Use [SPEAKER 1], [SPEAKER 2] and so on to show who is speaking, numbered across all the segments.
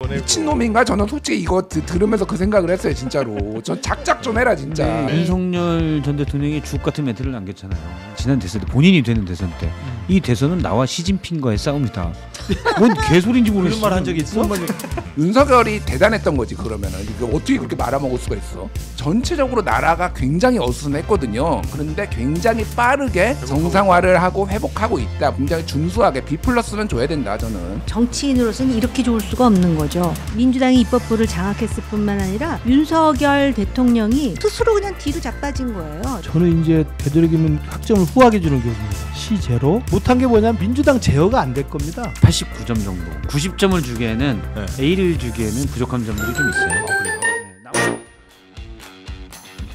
[SPEAKER 1] 미친놈인가? 저는 솔직히 이거 들으면서 그 생각을 했어요. 진짜로. 전 작작 좀 해라 진짜.
[SPEAKER 2] 윤석열 전 대통령이 주옥 같은 멘트를 남겼잖아요. 지난 대선 때 본인이 되는 대선 때 이 대선은 나와 시진핑과의 싸움이다. 뭔 개소리인지 모르겠어.
[SPEAKER 3] 그런 말 한 적이 있어?
[SPEAKER 1] 윤석열이 대단했던 거지. 그러면은 이거 어떻게 그렇게 말아먹을 수가 있어? 전체적으로 나라가 굉장히 어수선했거든요. 그런데 굉장히 빠르게 정상화를 하고 회복하고 있다. 굉장히 준수하게 B+는 줘야 된다. 저는
[SPEAKER 4] 정치인으로서는 이렇게 좋을 수가 없는 거죠. 민주당이 입법부를 장악했을 뿐만 아니라 윤석열 대통령이 스스로 그냥 뒤로 자빠진 거예요.
[SPEAKER 3] 저는 이제 되도록이면 학점을 후하게 주는 교수입니다. 시제로 못한 게 뭐냐면 민주당 제어가 안 될 겁니다.
[SPEAKER 2] 89점 정도. 90점을 주기에는 A를 주기에는 부족한 점들이 좀 있어요.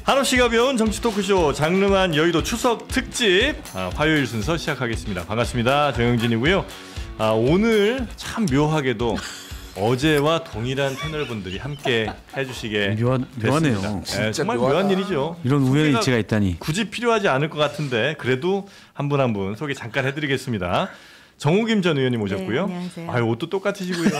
[SPEAKER 5] 한없이 가벼운 정치 토크쇼 장르만 여의도 추석 특집 화요일 순서 시작하겠습니다. 반갑습니다. 정영진이고요. 오늘 참 묘하게도 어제와 동일한 패널분들이 함께 해주시게
[SPEAKER 2] 묘하네요.
[SPEAKER 5] 됐습니다. 정말 묘한 일이죠.
[SPEAKER 2] 이런 우연의 일치가 있다니.
[SPEAKER 5] 굳이 필요하지 않을 것 같은데 그래도 한 분 한 분 소개 잠깐 해드리겠습니다. 정우김 전 의원님 오셨고요.
[SPEAKER 4] 네, 안녕하세요.
[SPEAKER 5] 아유, 옷도 똑같으시고요.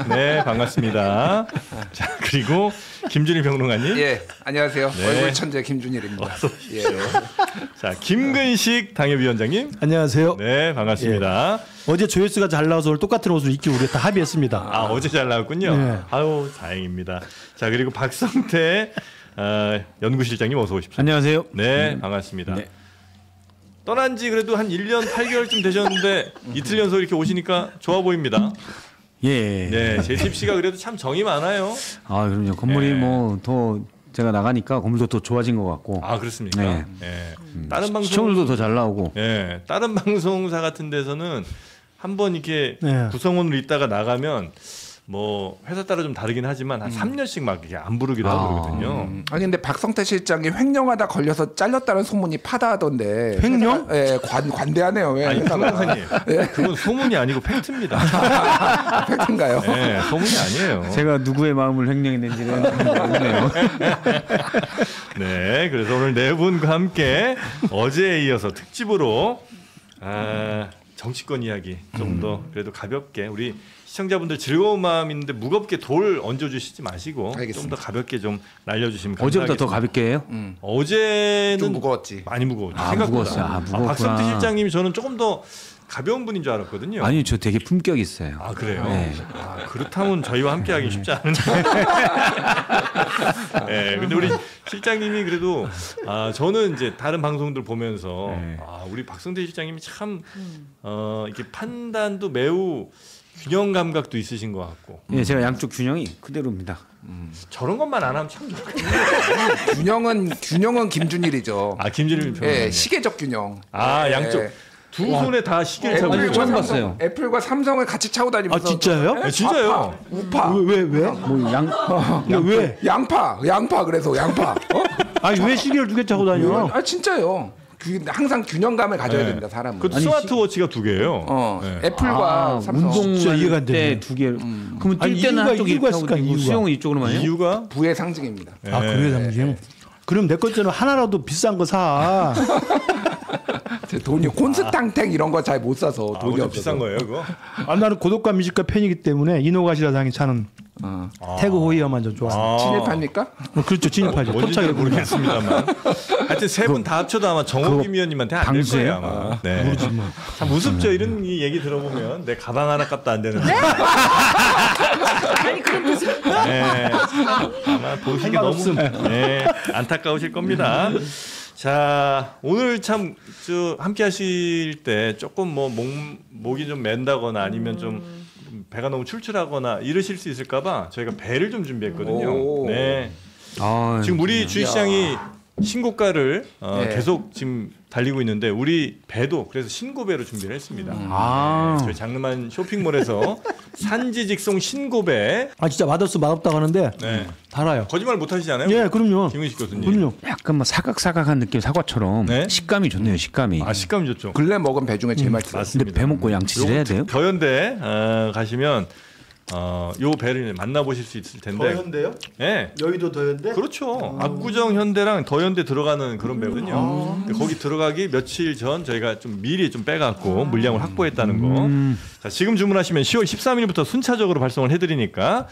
[SPEAKER 5] 네, 반갑습니다. 자, 그리고 김준일 평론가님.
[SPEAKER 1] 예, 안녕하세요.
[SPEAKER 5] 네.
[SPEAKER 1] 얼굴 천재 김준일입니다. 예.
[SPEAKER 5] 자, 김근식 당협위원장님.
[SPEAKER 3] 안녕하세요.
[SPEAKER 5] 네, 반갑습니다.
[SPEAKER 3] 어제 조회수가 잘 나와서 오늘 똑같은 옷을 입기로 우리가 다 합의했습니다.
[SPEAKER 5] 어제 잘 나왔군요.
[SPEAKER 3] 네.
[SPEAKER 5] 아유, 다행입니다. 자, 그리고 박성태 연구실장님 어서 오십시오.
[SPEAKER 2] 안녕하세요.
[SPEAKER 5] 네, 반갑습니다.
[SPEAKER 2] 네.
[SPEAKER 5] 떠난 지 그래도 한 1년 8개월쯤 되셨는데 이틀 연속 이렇게 오시니까 좋아 보입니다.
[SPEAKER 2] 예.
[SPEAKER 5] 네, 제집 씨가 그래도 참 정이 많아요.
[SPEAKER 2] 아, 그럼요. 건물이
[SPEAKER 5] 네.
[SPEAKER 2] 뭐 더 제가 나가니까 건물도 더 좋아진 것 같고.
[SPEAKER 5] 아, 그렇습니까?
[SPEAKER 2] 네.
[SPEAKER 5] 네. 다른 방송
[SPEAKER 2] 시청률도 더 잘 나오고.
[SPEAKER 5] 네, 다른 방송사 같은 데서는 한번 이렇게
[SPEAKER 3] 네.
[SPEAKER 5] 구성원으로 있다가 나가면 뭐 회사 따라 좀 다르긴 하지만 한 3년씩 막 이렇게 안 부르기도 하고 그러거든요.
[SPEAKER 1] 아니 근데 박성태 실장이 횡령하다 걸려서 잘렸다는 소문이 파다하던데.
[SPEAKER 3] 횡령?
[SPEAKER 1] 예, 관대하네요. 왜?
[SPEAKER 5] 아니,
[SPEAKER 1] 회사가.
[SPEAKER 5] 평론가님, 그건 소문이 아니고 팩트입니다.
[SPEAKER 1] 팩트인가요?
[SPEAKER 5] 네, 소문이 아니에요.
[SPEAKER 2] 제가 누구의 마음을 횡령했는지는 모르네요.
[SPEAKER 5] 네, 그래서 오늘 네 분과 함께 어제에 이어서 특집으로 정치권 이야기 좀 더 그래도 가볍게 우리 시청자분들 즐거운 마음 있는데 무겁게 돌 얹어주시지 마시고 좀 더 가볍게 좀 날려주시면 감사하겠습니다.
[SPEAKER 2] 어제보다 더 가볍게 해요?
[SPEAKER 5] 어제는
[SPEAKER 1] 좀 무거웠지.
[SPEAKER 5] 많이 무거웠죠.
[SPEAKER 2] 아,
[SPEAKER 5] 생각보다.
[SPEAKER 2] 무거웠어요. 무겁구나.
[SPEAKER 5] 박성태 실장님이 저는 조금 더 가벼운 분인 줄 알았거든요.
[SPEAKER 2] 아니, 저 되게 품격 있어요.
[SPEAKER 5] 아, 그래요?
[SPEAKER 2] 네.
[SPEAKER 5] 그렇다면 저희와 함께하기 쉽지 않은데. 네, 근데 우리 실장님이 그래도 저는 이제 다른 방송들 보면서
[SPEAKER 2] 네.
[SPEAKER 5] 우리 박성태 실장님이 참 이렇게 판단도 매우 균형 감각도 있으신 것 같고.
[SPEAKER 2] 예, 제가 양쪽 균형이 그대로입니다.
[SPEAKER 5] 저런 것만 안 하면 참 좋겠네요.
[SPEAKER 1] 균형은 김준일이죠.
[SPEAKER 5] 김준일 평론가님.
[SPEAKER 1] 예, 시계적 균형.
[SPEAKER 5] 양쪽
[SPEAKER 1] 예.
[SPEAKER 5] 두 손에 다 시계를 차고
[SPEAKER 2] 아니,
[SPEAKER 5] 있죠.
[SPEAKER 2] 처음 봤어요.
[SPEAKER 1] 애플과 삼성을 같이 차고 다니면서.
[SPEAKER 3] 아, 진짜요?
[SPEAKER 5] 네, 진짜요.
[SPEAKER 1] 우파.
[SPEAKER 3] 왜?
[SPEAKER 2] 뭐
[SPEAKER 3] 왜?
[SPEAKER 1] 양파. 그래서 양파.
[SPEAKER 3] 아니 왜 시계를 두 개 차고 다녀?
[SPEAKER 1] 진짜요. 항상 균형감을 가져야 됩니다, 사람은.
[SPEAKER 5] 그 스마트워치가 두 개예요. 네.
[SPEAKER 1] 애플과 삼성.
[SPEAKER 3] 진짜 이해가 안 되네.
[SPEAKER 2] 때두 개. 그러면
[SPEAKER 3] 아니,
[SPEAKER 2] 뛸 때는
[SPEAKER 3] 이유가
[SPEAKER 2] 한쪽 이렇게 하고
[SPEAKER 3] 있을까,
[SPEAKER 2] 뛰고
[SPEAKER 3] 이유가?
[SPEAKER 2] 수영은 이쪽으로만 해요?
[SPEAKER 5] 이유가
[SPEAKER 1] 부의 상징입니다.
[SPEAKER 3] 아, 그래 당신. 그럼 내 것처럼 하나라도 비싼 거 사.
[SPEAKER 1] 돈이 콘스탕탱 이런 거 잘 못 사서 돈이
[SPEAKER 5] 어제
[SPEAKER 1] 없어서.
[SPEAKER 5] 비싼 거예요, 그거?
[SPEAKER 3] 나는 고독과 미식가 팬이기 때문에 이노가시라상이 차는 태그 호이어만 좀 좋아.
[SPEAKER 1] 친일파입니까?
[SPEAKER 3] 그렇죠, 진입하죠.
[SPEAKER 5] 뭔지는 모르겠습니다만. 하여튼 세 분 다 합쳐도 아마 정호김 위원님한테 안 될 거예요, 아마. 네.
[SPEAKER 3] 모르지 뭐.
[SPEAKER 5] 참 우습죠. 이런 이 얘기 들어보면 내 가방 하나 값도 안 되는데.
[SPEAKER 4] 아니 그럼 무슨
[SPEAKER 5] 네. 아마 보시기 너무 안타까우실 겁니다. 자, 오늘 참 함께 하실 때 조금 뭐 목이 좀 맨다거나 아니면 좀 배가 너무 출출하거나 이러실 수 있을까봐 저희가 배를 좀 준비했거든요.
[SPEAKER 1] 오.
[SPEAKER 5] 네.
[SPEAKER 2] 아,
[SPEAKER 5] 지금 우리 주식시장이 신고가를
[SPEAKER 1] 네.
[SPEAKER 5] 계속 지금 달리고 있는데 우리 배도 그래서 신고배로 준비를 했습니다.
[SPEAKER 2] 아.
[SPEAKER 5] 저희 장르만 쇼핑몰에서 산지 직송 신고배.
[SPEAKER 3] 아 진짜 맛없어 맛없다고 하는데
[SPEAKER 5] 네.
[SPEAKER 3] 달아요.
[SPEAKER 5] 거짓말 못 하시잖아요.
[SPEAKER 3] 예, 그럼요.
[SPEAKER 5] 김은식 교수님.
[SPEAKER 3] 그럼요.
[SPEAKER 2] 약간 뭐 사각사각한 느낌 사과처럼
[SPEAKER 5] 네?
[SPEAKER 2] 식감이 좋네요. 식감이.
[SPEAKER 5] 식감이 좋죠.
[SPEAKER 1] 근래 먹은 배 중에 제일 맛있어요.
[SPEAKER 5] 맞습니다.
[SPEAKER 2] 근데 배 먹고 양치질 해야 돼요?
[SPEAKER 5] 더현대 가시면 요 배를 만나보실 수 있을 텐데.
[SPEAKER 3] 더현대요?
[SPEAKER 5] 네.
[SPEAKER 3] 여의도 더현대?
[SPEAKER 5] 그렇죠. 압구정 현대랑 더현대 들어가는 그런 배거든요. 근데 거기 들어가기 며칠 전 저희가 좀 미리 좀 빼갖고 물량을 확보했다는 거. 자, 지금 주문하시면 10월 13일부터 순차적으로 발송을 해드리니까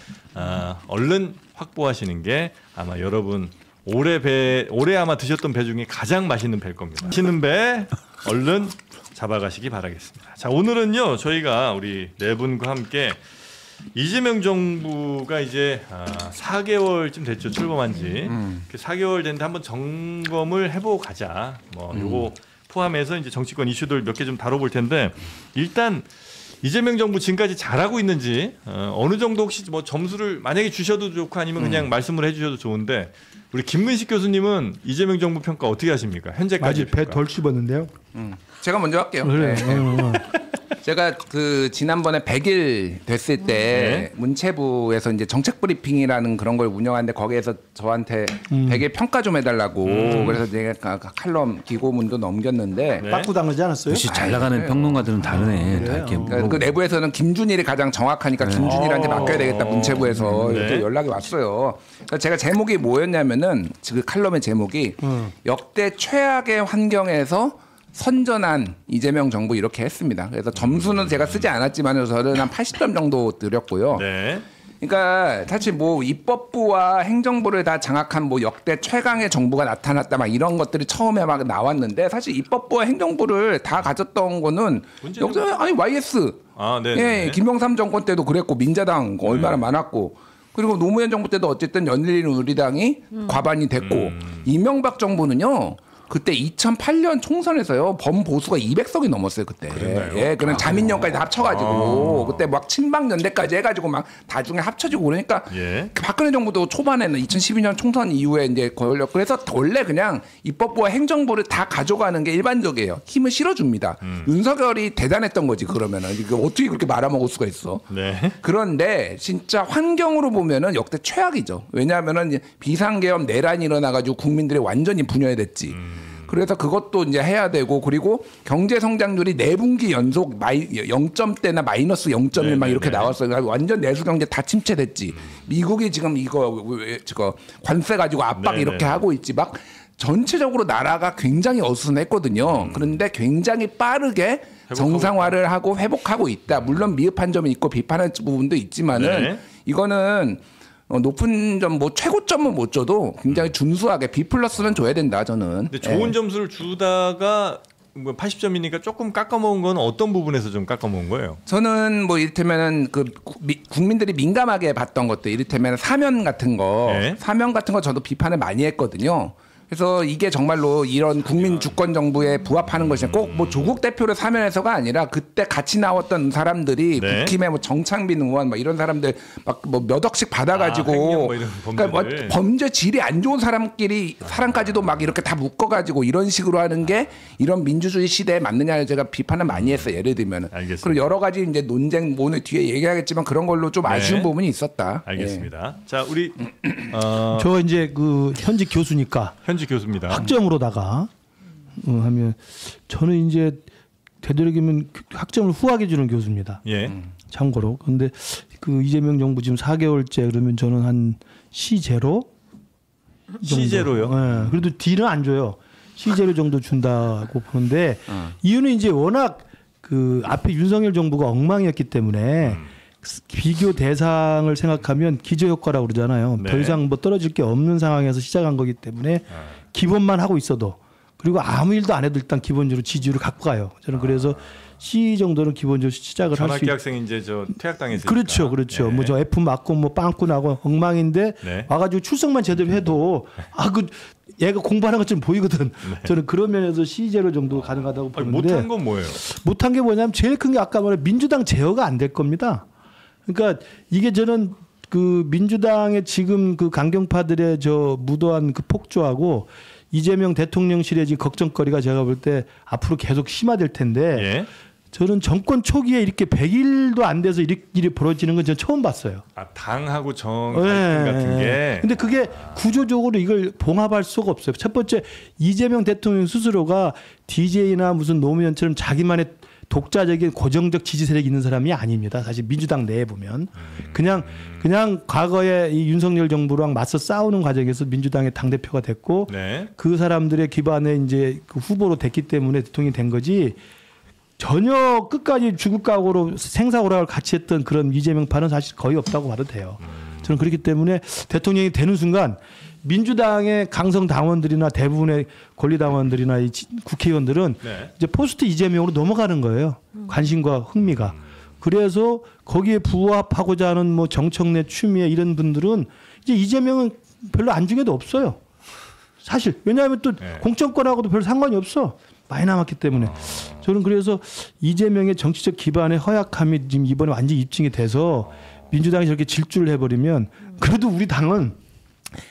[SPEAKER 5] 얼른 확보하시는 게 아마 여러분 올해 아마 드셨던 배 중에 가장 맛있는 배일 겁니다. 맛있는 배 얼른 잡아가시기 바라겠습니다. 자, 오늘은요 저희가 우리 네 분과 함께 이재명 정부가 이제 4개월쯤 됐죠, 출범한 지. 4개월 됐는데 한번 점검을 해보고 가자. 뭐 요거 포함해서 이제 정치권 이슈들 몇 개 좀 다뤄볼 텐데, 일단 이재명 정부 지금까지 잘하고 있는지 어느 정도 혹시 뭐 점수를 만약에 주셔도 좋고 아니면 그냥 말씀을 해주셔도 좋은데, 우리 김근식 교수님은 이재명 정부 평가 어떻게 하십니까? 현재까지
[SPEAKER 3] 아직 배 덜 씹었는데요.
[SPEAKER 1] 제가 먼저 할게요.
[SPEAKER 3] 그래.
[SPEAKER 1] 네. 제가 그 지난번에 100일 됐을 때 문체부에서 이제 정책 브리핑이라는 그런 걸 운영하는데 거기에서 저한테 100일 평가 좀 해달라고 그래서 제가 칼럼 기고문도 넘겼는데
[SPEAKER 5] 네.
[SPEAKER 3] 빠꾸 당하지 않았어요?
[SPEAKER 2] 역시 잘 나가는 평론가들은 다르네. 다 이렇게
[SPEAKER 1] 그러니까 그 내부에서는 김준일이 가장 정확하니까 김준일한테 맡겨야 되겠다 문체부에서
[SPEAKER 5] 네.
[SPEAKER 1] 이렇게 연락이 왔어요. 그러니까 제가 제목이 뭐였냐면은 그 칼럼의 제목이 역대 최악의 환경에서 선전한 이재명 정부 이렇게 했습니다. 그래서 점수는 제가 쓰지 않았지만 저는 한 80점 정도 드렸고요.
[SPEAKER 5] 네.
[SPEAKER 1] 그러니까 사실 뭐 입법부와 행정부를 다 장악한 뭐 역대 최강의 정부가 나타났다 막 이런 것들이 처음에 막 나왔는데, 사실 입법부와 행정부를 다 가졌던 거는 역대 아니 YS 예, 김영삼 정권 때도 그랬고 민자당 얼마나 많았고, 그리고 노무현 정부 때도 어쨌든 열린우리당이 과반이 됐고, 이명박 정부는요 그때 2008년 총선에서요 범보수가 200석이 넘었어요 그때. 예, 그런 자민련까지 다 합쳐가지고 그때 막 친박연대까지 해가지고 막 나중에 합쳐지고 그러니까 박근혜 정부도 초반에는 2012년 총선 이후에 이제 걸렸고, 그래서 원래 그냥 입법부와 행정부를 다 가져가는 게 일반적이에요. 힘을 실어줍니다. 윤석열이 대단했던 거지 그러면은. 이거 어떻게 그렇게 말아먹을 수가 있어?
[SPEAKER 5] 네.
[SPEAKER 1] 그런데 진짜 환경으로 보면은 역대 최악이죠. 왜냐하면은 이제 비상계엄 내란이 일어나가지고 국민들이 완전히 분열됐지. 그래서 그것도 이제 해야 되고, 그리고 경제 성장률이 4분기 연속 0점대나 마이너스 0.1 막 이렇게 나왔어요. 그러니까 완전 내수 경제 다 침체됐지. 미국이 지금 이거 관세 가지고 압박 이렇게 하고 있지. 막 전체적으로 나라가 굉장히 어수선했거든요. 그런데 굉장히 빠르게 정상화를 하고 회복하고 있다. 물론 미흡한 점이 있고 비판할 부분도 있지만은 이거는 높은 점, 뭐 최고점은 못 줘도 굉장히 준수하게 B+는 줘야 된다 저는.
[SPEAKER 5] 근데 좋은 점수를 주다가 뭐 80점이니까 조금 깎아먹은 건 어떤 부분에서 좀 깎아먹은 거예요?
[SPEAKER 1] 저는 뭐 이를테면은 그 국민들이 민감하게 봤던 것들, 이를테면 사면 같은 거, 사면 같은 거 저도 비판을 많이 했거든요. 그래서 이게 정말로 이런 국민 주권 정부에 부합하는 것이 꼭 뭐 조국 대표를 사면해서가 아니라 그때 같이 나왔던 사람들이 국힘의 뭐 정창빈 의원 막 이런 사람들 막 뭐 몇 억씩 받아가지고
[SPEAKER 5] 뭐
[SPEAKER 1] 그러니까 뭐 범죄 질이 안 좋은 사람끼리 사람까지도 막 이렇게 다 묶어가지고 이런 식으로 하는 게 이런 민주주의 시대에 맞느냐를 제가 비판을 많이 했어요. 예를 들면은. 그리고 여러 가지 이제 논쟁 오늘 뒤에 얘기하겠지만 그런 걸로 좀 아쉬운 부분이 있었다.
[SPEAKER 5] 알겠습니다. 자, 우리
[SPEAKER 3] 저 이제 그 현직 교수니까.
[SPEAKER 5] 현직 교수입니다.
[SPEAKER 3] 학점으로다가 하면 저는 이제 되도록이면 학점을 후하게 주는 교수입니다. 참고로. 근데 그 이재명 정부 지금 4개월째 그러면 저는 한 C0
[SPEAKER 5] C0요?
[SPEAKER 3] 네. 그래도 D는 안 줘요. C0 정도 준다고 보는데 이유는 이제 워낙 그 앞에 윤석열 정부가 엉망이었기 때문에 비교 대상을 생각하면 기저효과라고 그러잖아요. 더 이상 뭐 떨어질 게 없는 상황에서 시작한 거기 때문에 기본만 하고 있어도, 그리고 아무 일도 안 해도 일단 기본적으로 지지율을 갖고 가요. 저는 그래서 C 정도는 기본적으로 시작을 할 수
[SPEAKER 5] 전학기 학생이 이제 저 퇴학당했으니까.
[SPEAKER 3] 그렇죠. 뭐 저 F 맞고 뭐 빵꾸 나고 엉망인데 와가지고 출석만 제대로 해도 그 얘가 공부하는 것처럼 보이거든. 저는 그런 면에서 C0 정도 가능하다고 보는데.
[SPEAKER 5] 못한 건 뭐예요?
[SPEAKER 3] 못한 게 뭐냐면 제일 큰 게 아까 말한 민주당 제어가 안 될 겁니다. 그러니까 이게 저는 그 민주당의 지금 그 강경파들의 저 무도한 그 폭주하고 이재명 대통령실의 지금 걱정거리가 제가 볼 때 앞으로 계속 심화될 텐데 저는 정권 초기에 이렇게 100일도 안 돼서 일이 벌어지는 건 저는 처음 봤어요.
[SPEAKER 5] 당하고 정 같은 게.
[SPEAKER 3] 근데 그게 구조적으로 이걸 봉합할 수가 없어요. 첫 번째 이재명 대통령 스스로가 DJ나 무슨 노무현처럼 자기만의 독자적인 고정적 지지 세력이 있는 사람이 아닙니다. 사실 민주당 내에 보면 그냥 과거에 이 윤석열 정부랑 맞서 싸우는 과정에서 민주당의 당 대표가 됐고
[SPEAKER 5] 네.
[SPEAKER 3] 그 사람들의 기반에 이제 그 후보로 됐기 때문에 대통령이 된 거지. 전혀 끝까지 죽을 각오로 생사고락을 같이 했던 그런 이재명파는 사실 거의 없다고 봐도 돼요. 저는 그렇기 때문에 대통령이 되는 순간 민주당의 강성 당원들이나 대부분의 권리 당원들이나 이 국회의원들은
[SPEAKER 5] 네.
[SPEAKER 3] 이제 포스트 이재명으로 넘어가는 거예요. 관심과 흥미가. 그래서 거기에 부합하고자 하는 뭐 정청래, 추미애 이런 분들은 이제 이재명은 별로 안중에도 없어요. 사실 왜냐하면 또
[SPEAKER 5] 네.
[SPEAKER 3] 공천권하고도 별 상관이 없어. 많이 남았기 때문에 저는 그래서 이재명의 정치적 기반의 허약함이 지금 이번에 완전히 입증이 돼서 민주당이 저렇게 질주를 해버리면 그래도 우리 당은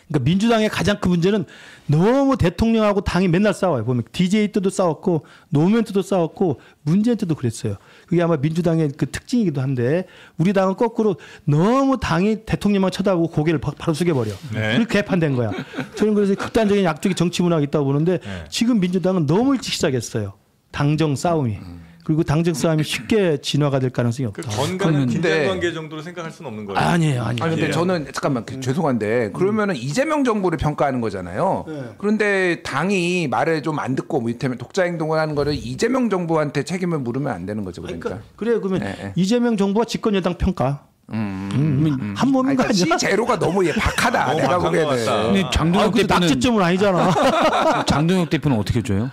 [SPEAKER 3] 그러니까 민주당의 가장 큰 문제는 너무 대통령하고 당이 맨날 싸워요. 보면 DJ 때도 싸웠고 노무현 때도 싸웠고 문재인 때도 그랬어요. 그게 아마 민주당의 그 특징이기도 한데 우리 당은 거꾸로 너무 당이 대통령만 쳐다보고 고개를 바로 숙여버려.
[SPEAKER 5] 네.
[SPEAKER 3] 그렇게 개판된 거야. 저는 그래서 극단적인 약적인 정치 문화가 있다고 보는데
[SPEAKER 5] 네.
[SPEAKER 3] 지금 민주당은 너무 일찍 시작했어요. 당정 싸움이. 그리고 당정 싸움이 쉽게 진화가 될 가능성이
[SPEAKER 5] 그
[SPEAKER 3] 없다.
[SPEAKER 5] 건강한
[SPEAKER 1] 근데-
[SPEAKER 5] 긴장 관계 정도로 생각할 수는 없는 거예요.
[SPEAKER 3] 아니에요.
[SPEAKER 1] 아니 근데
[SPEAKER 5] 예.
[SPEAKER 1] 저는 잠깐만 죄송한데 그러면은 이재명 정부를 평가하는 거잖아요.
[SPEAKER 3] 네.
[SPEAKER 1] 그런데 당이 말을 좀 안 듣고 뭐 이를테면 독자 행동을 하는 거를 이재명 정부한테 책임을 물으면 안 되는 거죠. 그러니까.
[SPEAKER 3] 그래 그러면
[SPEAKER 1] 네.
[SPEAKER 3] 이재명 정부가 집권 여당 평가. 한 몸인 거
[SPEAKER 1] 그러니까
[SPEAKER 3] 아니야?
[SPEAKER 1] 시제로가 너무 박하다.
[SPEAKER 5] 너무
[SPEAKER 1] 내가
[SPEAKER 5] 박한 것
[SPEAKER 1] 보기에는.
[SPEAKER 5] 같다.
[SPEAKER 2] 근데 장동혁
[SPEAKER 3] 근데
[SPEAKER 2] 대표는
[SPEAKER 3] 낙제점은 아니잖아.
[SPEAKER 2] 장동혁 대표는 어떻게 줘요?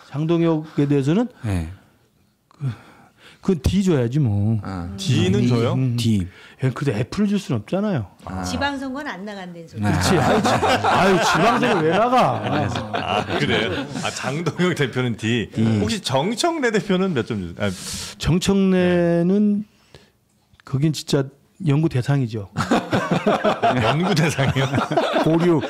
[SPEAKER 3] 장동혁에 대해서는
[SPEAKER 2] 네.
[SPEAKER 3] 그건 D 줘야지 뭐.
[SPEAKER 5] D는 줘요?
[SPEAKER 2] D.
[SPEAKER 3] 근데 F를 줄 수는 없잖아요.
[SPEAKER 4] 지방선거는 안 나간다는 소리.
[SPEAKER 3] 그렇지. 아유 지방선거 왜 나가?
[SPEAKER 5] 아 그래요? 아 장동혁 대표는 D. 혹시 정청래 대표는 몇 점 주세요? 아,
[SPEAKER 3] 정청래는 거긴 진짜 연구 대상이죠.
[SPEAKER 5] 연구 대상이요?
[SPEAKER 3] 보류.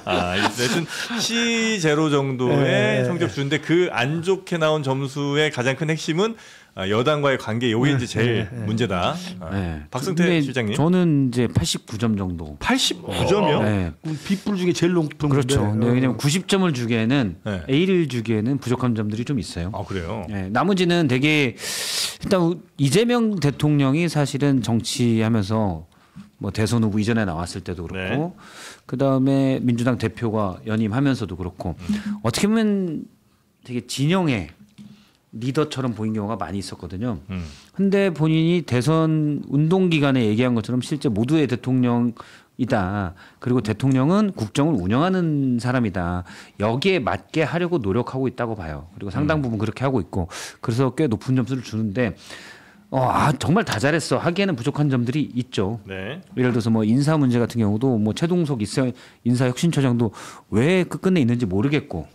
[SPEAKER 5] 아, 하여튼 C0 정도의
[SPEAKER 3] 네.
[SPEAKER 5] 성적 주는데 그 안 좋게 나온 점수의 가장 큰 핵심은 여당과의 관계 요게 이제 제일 문제다. 아,
[SPEAKER 2] 네.
[SPEAKER 5] 박승태
[SPEAKER 2] 근데
[SPEAKER 5] 실장님.
[SPEAKER 2] 저는 이제 89점 정도.
[SPEAKER 5] 89점이요?
[SPEAKER 2] 네.
[SPEAKER 3] 빗불 중에 제일 높은
[SPEAKER 2] 그렇죠.
[SPEAKER 3] 건데.
[SPEAKER 2] 근데 왜냐면 90점을 주기에는
[SPEAKER 5] 네.
[SPEAKER 2] A를 주기에는 부족한 점들이 좀 있어요.
[SPEAKER 5] 아 그래요?
[SPEAKER 2] 네, 나머지는 되게 일단 이재명 대통령이 사실은 정치하면서 뭐 대선 후보 이전에 나왔을 때도 그렇고
[SPEAKER 5] 네.
[SPEAKER 2] 그 다음에 민주당 대표가 연임하면서도 그렇고 어떻게 보면 되게 진영의 리더처럼 보인 경우가 많이 있었거든요. 근데 본인이 대선 운동 기간에 얘기한 것처럼 실제 모두의 대통령이다. 그리고 대통령은 국정을 운영하는 사람이다. 여기에 맞게 하려고 노력하고 있다고 봐요. 그리고 상당 부분 그렇게 하고 있고 그래서 꽤 높은 점수를 주는데 정말 다 잘했어 하기에는 부족한 점들이 있죠.
[SPEAKER 5] 네.
[SPEAKER 2] 예를 들어서 뭐 인사 문제 같은 경우도 뭐 최동석 인사혁신처장도 왜 끝끝내 있는지 모르겠고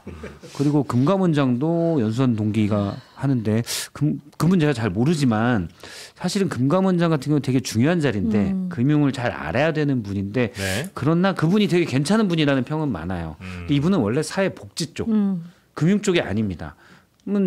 [SPEAKER 2] 그리고 금감원장도 연수원 동기가 하는데 그 문제가 잘 모르지만 사실은 금감원장 같은 경우 되게 중요한 자리인데 금융을 잘 알아야 되는 분인데
[SPEAKER 5] 네.
[SPEAKER 2] 그러나 그분이 되게 괜찮은 분이라는 평은 많아요. 근데 이분은 원래 사회복지 쪽 금융 쪽이 아닙니다.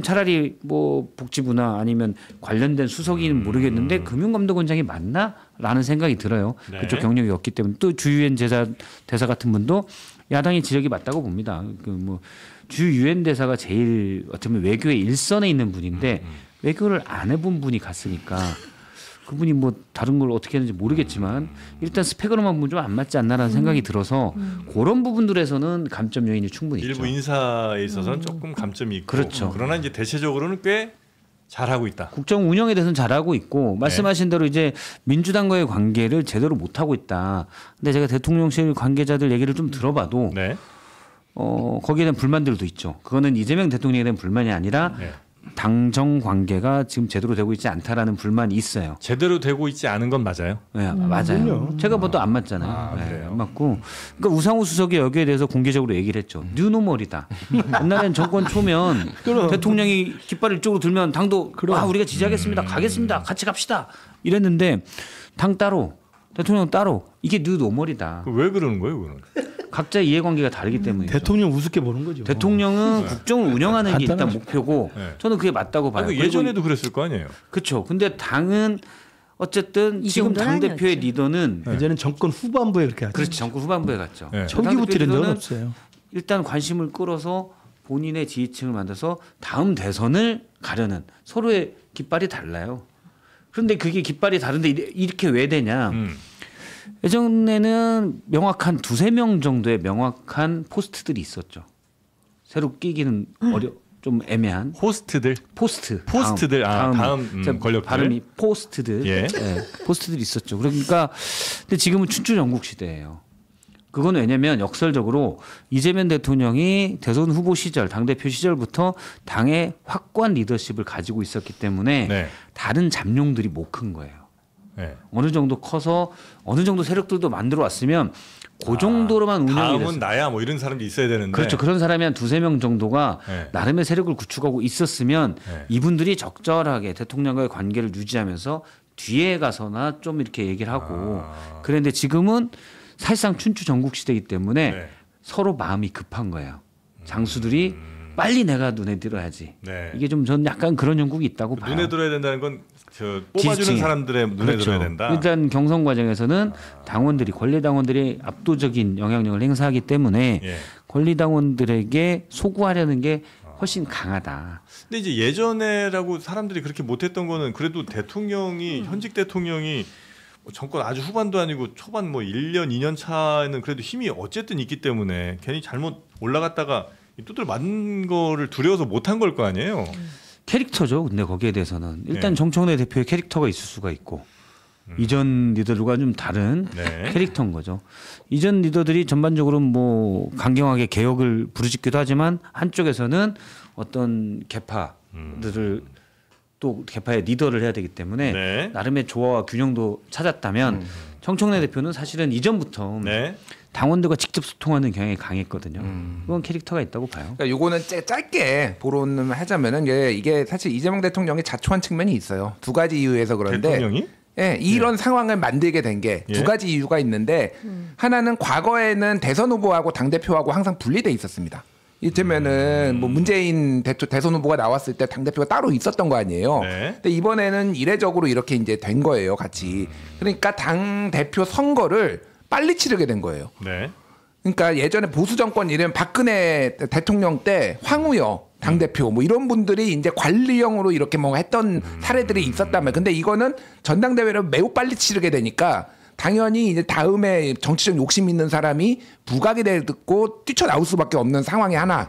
[SPEAKER 2] 차라리 뭐 복지부나 아니면 관련된 수석이는 모르겠는데 금융감독원장이 맞나라는 생각이 들어요.
[SPEAKER 5] 네.
[SPEAKER 2] 그쪽 경력이 없기 때문에 또 주유엔 대사 같은 분도 야당의 지적이 맞다고 봅니다. 그 뭐 주유엔 대사가 제일 어쩌면 외교의 일선에 있는 분인데 외교를 안 해본 분이 갔으니까 그분이 뭐 다른 걸 어떻게 했는지 모르겠지만 일단 스펙으로만 보면 좀 안 맞지 않나라는 생각이 들어서 그런 부분들에서는 감점 요인이 충분히 있죠.
[SPEAKER 5] 일부 인사에 있어서는 조금 감점이 있고
[SPEAKER 2] 그렇죠.
[SPEAKER 5] 그러나 이제 대체적으로는 꽤 잘하고 있다.
[SPEAKER 2] 국정 운영에 대해서는 잘하고 있고 말씀하신 대로 이제 민주당과의 관계를 제대로 못 하고 있다. 근데 제가 대통령실 관계자들 얘기를 좀 들어봐도
[SPEAKER 5] 네.
[SPEAKER 2] 거기에 대한 불만들도 있죠. 그거는 이재명 대통령에 대한 불만이 아니라
[SPEAKER 5] 네.
[SPEAKER 2] 당정 관계가 지금 제대로 되고 있지 않다라는 불만이 있어요.
[SPEAKER 5] 제대로 되고 있지 않은 건 맞아요.
[SPEAKER 2] 네, 맞아요. 제가 봐도 안 맞잖아요. 네,
[SPEAKER 5] 그래요?
[SPEAKER 2] 안 맞고. 그러니까 우상호 수석이 여기에 대해서 공개적으로 얘기를 했죠. 뉴노멀이다. 옛날엔 정권 초면 대통령이 깃발을 이쪽으로 들면 당도 우리가 지지하겠습니다. 가겠습니다. 같이 갑시다. 이랬는데 당 따로 대통령 따로 이게 뉴노멀이다.
[SPEAKER 5] 왜 그러는 거예요, 그거는?
[SPEAKER 2] 각자 이해관계가 다르기 때문이죠.
[SPEAKER 3] 대통령 우습게 보는 거죠.
[SPEAKER 2] 대통령은 국정을 운영하는 게 일단
[SPEAKER 3] 간단하죠.
[SPEAKER 2] 목표고
[SPEAKER 5] 네.
[SPEAKER 2] 저는 그게 맞다고 봐요.
[SPEAKER 5] 아니, 예전에도 그랬을 거 아니에요.
[SPEAKER 2] 그렇죠. 근데 당은 어쨌든
[SPEAKER 4] 이
[SPEAKER 2] 지금
[SPEAKER 4] 정도는
[SPEAKER 2] 당 대표의
[SPEAKER 4] 아니었지.
[SPEAKER 2] 리더는
[SPEAKER 3] 예전엔 정권 후반부에 그렇게 하죠.
[SPEAKER 2] 그렇지 정권 후반부에 갔죠.
[SPEAKER 5] 네.
[SPEAKER 3] 초기부터 이런 적은
[SPEAKER 2] 리더는
[SPEAKER 3] 없어요.
[SPEAKER 2] 일단 관심을 끌어서 본인의 지지층을 만들어서 다음 대선을 가려는 서로의 깃발이 달라요. 그런데 그게 깃발이 다른데 이렇게 왜 되냐? 예전에는 명확한 2-3명 정도의 명확한 포스트들이 있었죠. 새로 끼기는 좀 애매한
[SPEAKER 5] 호스트들,
[SPEAKER 2] 포스트들
[SPEAKER 5] 다음 권력들
[SPEAKER 2] 발음이 포스트들
[SPEAKER 5] 예.
[SPEAKER 2] 네, 포스트들이 있었죠. 그러니까 근데 지금은 춘추 전국 시대예요. 그건 왜냐하면 역설적으로 이재명 대통령이 대선 후보 시절 당대표 시절부터 당의 확고한 리더십을 가지고 있었기 때문에
[SPEAKER 5] 네.
[SPEAKER 2] 다른 잠룡들이 못 큰 거예요.
[SPEAKER 5] 네.
[SPEAKER 2] 어느 정도 커서 어느 정도 세력들도 만들어 왔으면 그 정도로만 운영이
[SPEAKER 5] 다음은
[SPEAKER 2] 됐어요.
[SPEAKER 5] 나야 뭐 이런 사람도 있어야 되는데
[SPEAKER 2] 그렇죠. 그런 사람이 한 2-3명 정도가
[SPEAKER 5] 네.
[SPEAKER 2] 나름의 세력을 구축하고 있었으면
[SPEAKER 5] 네.
[SPEAKER 2] 이분들이 적절하게 대통령과의 관계를 유지하면서 뒤에 가서나 좀 이렇게 얘기를 하고 그런데 지금은 사실상 춘추 전국 시대이기 때문에
[SPEAKER 5] 네.
[SPEAKER 2] 서로 마음이 급한 거예요. 장수들이 빨리 내가 눈에 들어야지.
[SPEAKER 5] 네.
[SPEAKER 2] 이게 좀 전 약간 그런 영국이 있다고 봐요.
[SPEAKER 5] 눈에 들어야 된다는 건 저 뽑아주는
[SPEAKER 2] 지지층이.
[SPEAKER 5] 사람들의 눈에
[SPEAKER 2] 그렇죠.
[SPEAKER 5] 들어야 된다.
[SPEAKER 2] 일단 경선 과정에서는 당원들이 권리 당원들이 압도적인 영향력을 행사하기 때문에
[SPEAKER 5] 예.
[SPEAKER 2] 권리 당원들에게 소구하려는 게 훨씬 강하다.
[SPEAKER 5] 근데 이제 예전에라고 사람들이 그렇게 못했던 거는 그래도 대통령이 현직 대통령이 뭐 정권 아주 후반도 아니고 초반 뭐 1년 2년 차에는 그래도 힘이 어쨌든 있기 때문에 괜히 잘못 올라갔다가 두들 맞는 거를 두려워서 못한 걸 거 아니에요.
[SPEAKER 2] 캐릭터죠. 근데 거기에 대해서는 일단
[SPEAKER 5] 네.
[SPEAKER 2] 정청래 대표의 캐릭터가 있을 수가 있고 이전 리더들과 좀 다른
[SPEAKER 5] 네.
[SPEAKER 2] 캐릭터인 거죠. 이전 리더들이 전반적으로 뭐 강경하게 개혁을 부르짖기도 하지만 한쪽에서는 어떤 개파들을 또 개파의 리더를 해야 되기 때문에
[SPEAKER 5] 네.
[SPEAKER 2] 나름의 조화와 균형도 찾았다면 정청래 대표는 사실은 이전부터
[SPEAKER 5] 네.
[SPEAKER 2] 당원들과 직접 소통하는 경향이 강했거든요. 그건 캐릭터가 있다고 봐요.
[SPEAKER 1] 그러니까 요거는 짧게 보론을 하자면은 이게 사실 이재명 대통령이 자초한 측면이 있어요. 2가지 이유에서 그런데
[SPEAKER 5] 대통령이?
[SPEAKER 1] 예, 이런 상황을 만들게 된 게
[SPEAKER 5] 예.
[SPEAKER 1] 2가지 이유가 있는데 하나는 과거에는 대선 후보하고 당 대표하고 항상 분리돼 있었습니다. 이를테면은 뭐 문재인 대선 후보가 나왔을 때 당 대표가 따로 있었던 거 아니에요.
[SPEAKER 5] 네.
[SPEAKER 1] 근데 이번에는 이례적으로 이렇게 이제 된 거예요, 같이. 그러니까 당 대표 선거를 빨리 치르게 된 거예요.
[SPEAKER 5] 네.
[SPEAKER 1] 그러니까 예전에 보수 정권 이름 박근혜 대통령 때 황우여 당대표 뭐 이런 분들이 이제 관리형으로 이렇게 뭐 했던 사례들이 있었다면 근데 이거는 전당대회를 매우 빨리 치르게 되니까 당연히 이제 다음에 정치적 욕심 있는 사람이 부각이 되고 뛰쳐나올 수밖에 없는 상황이 하나.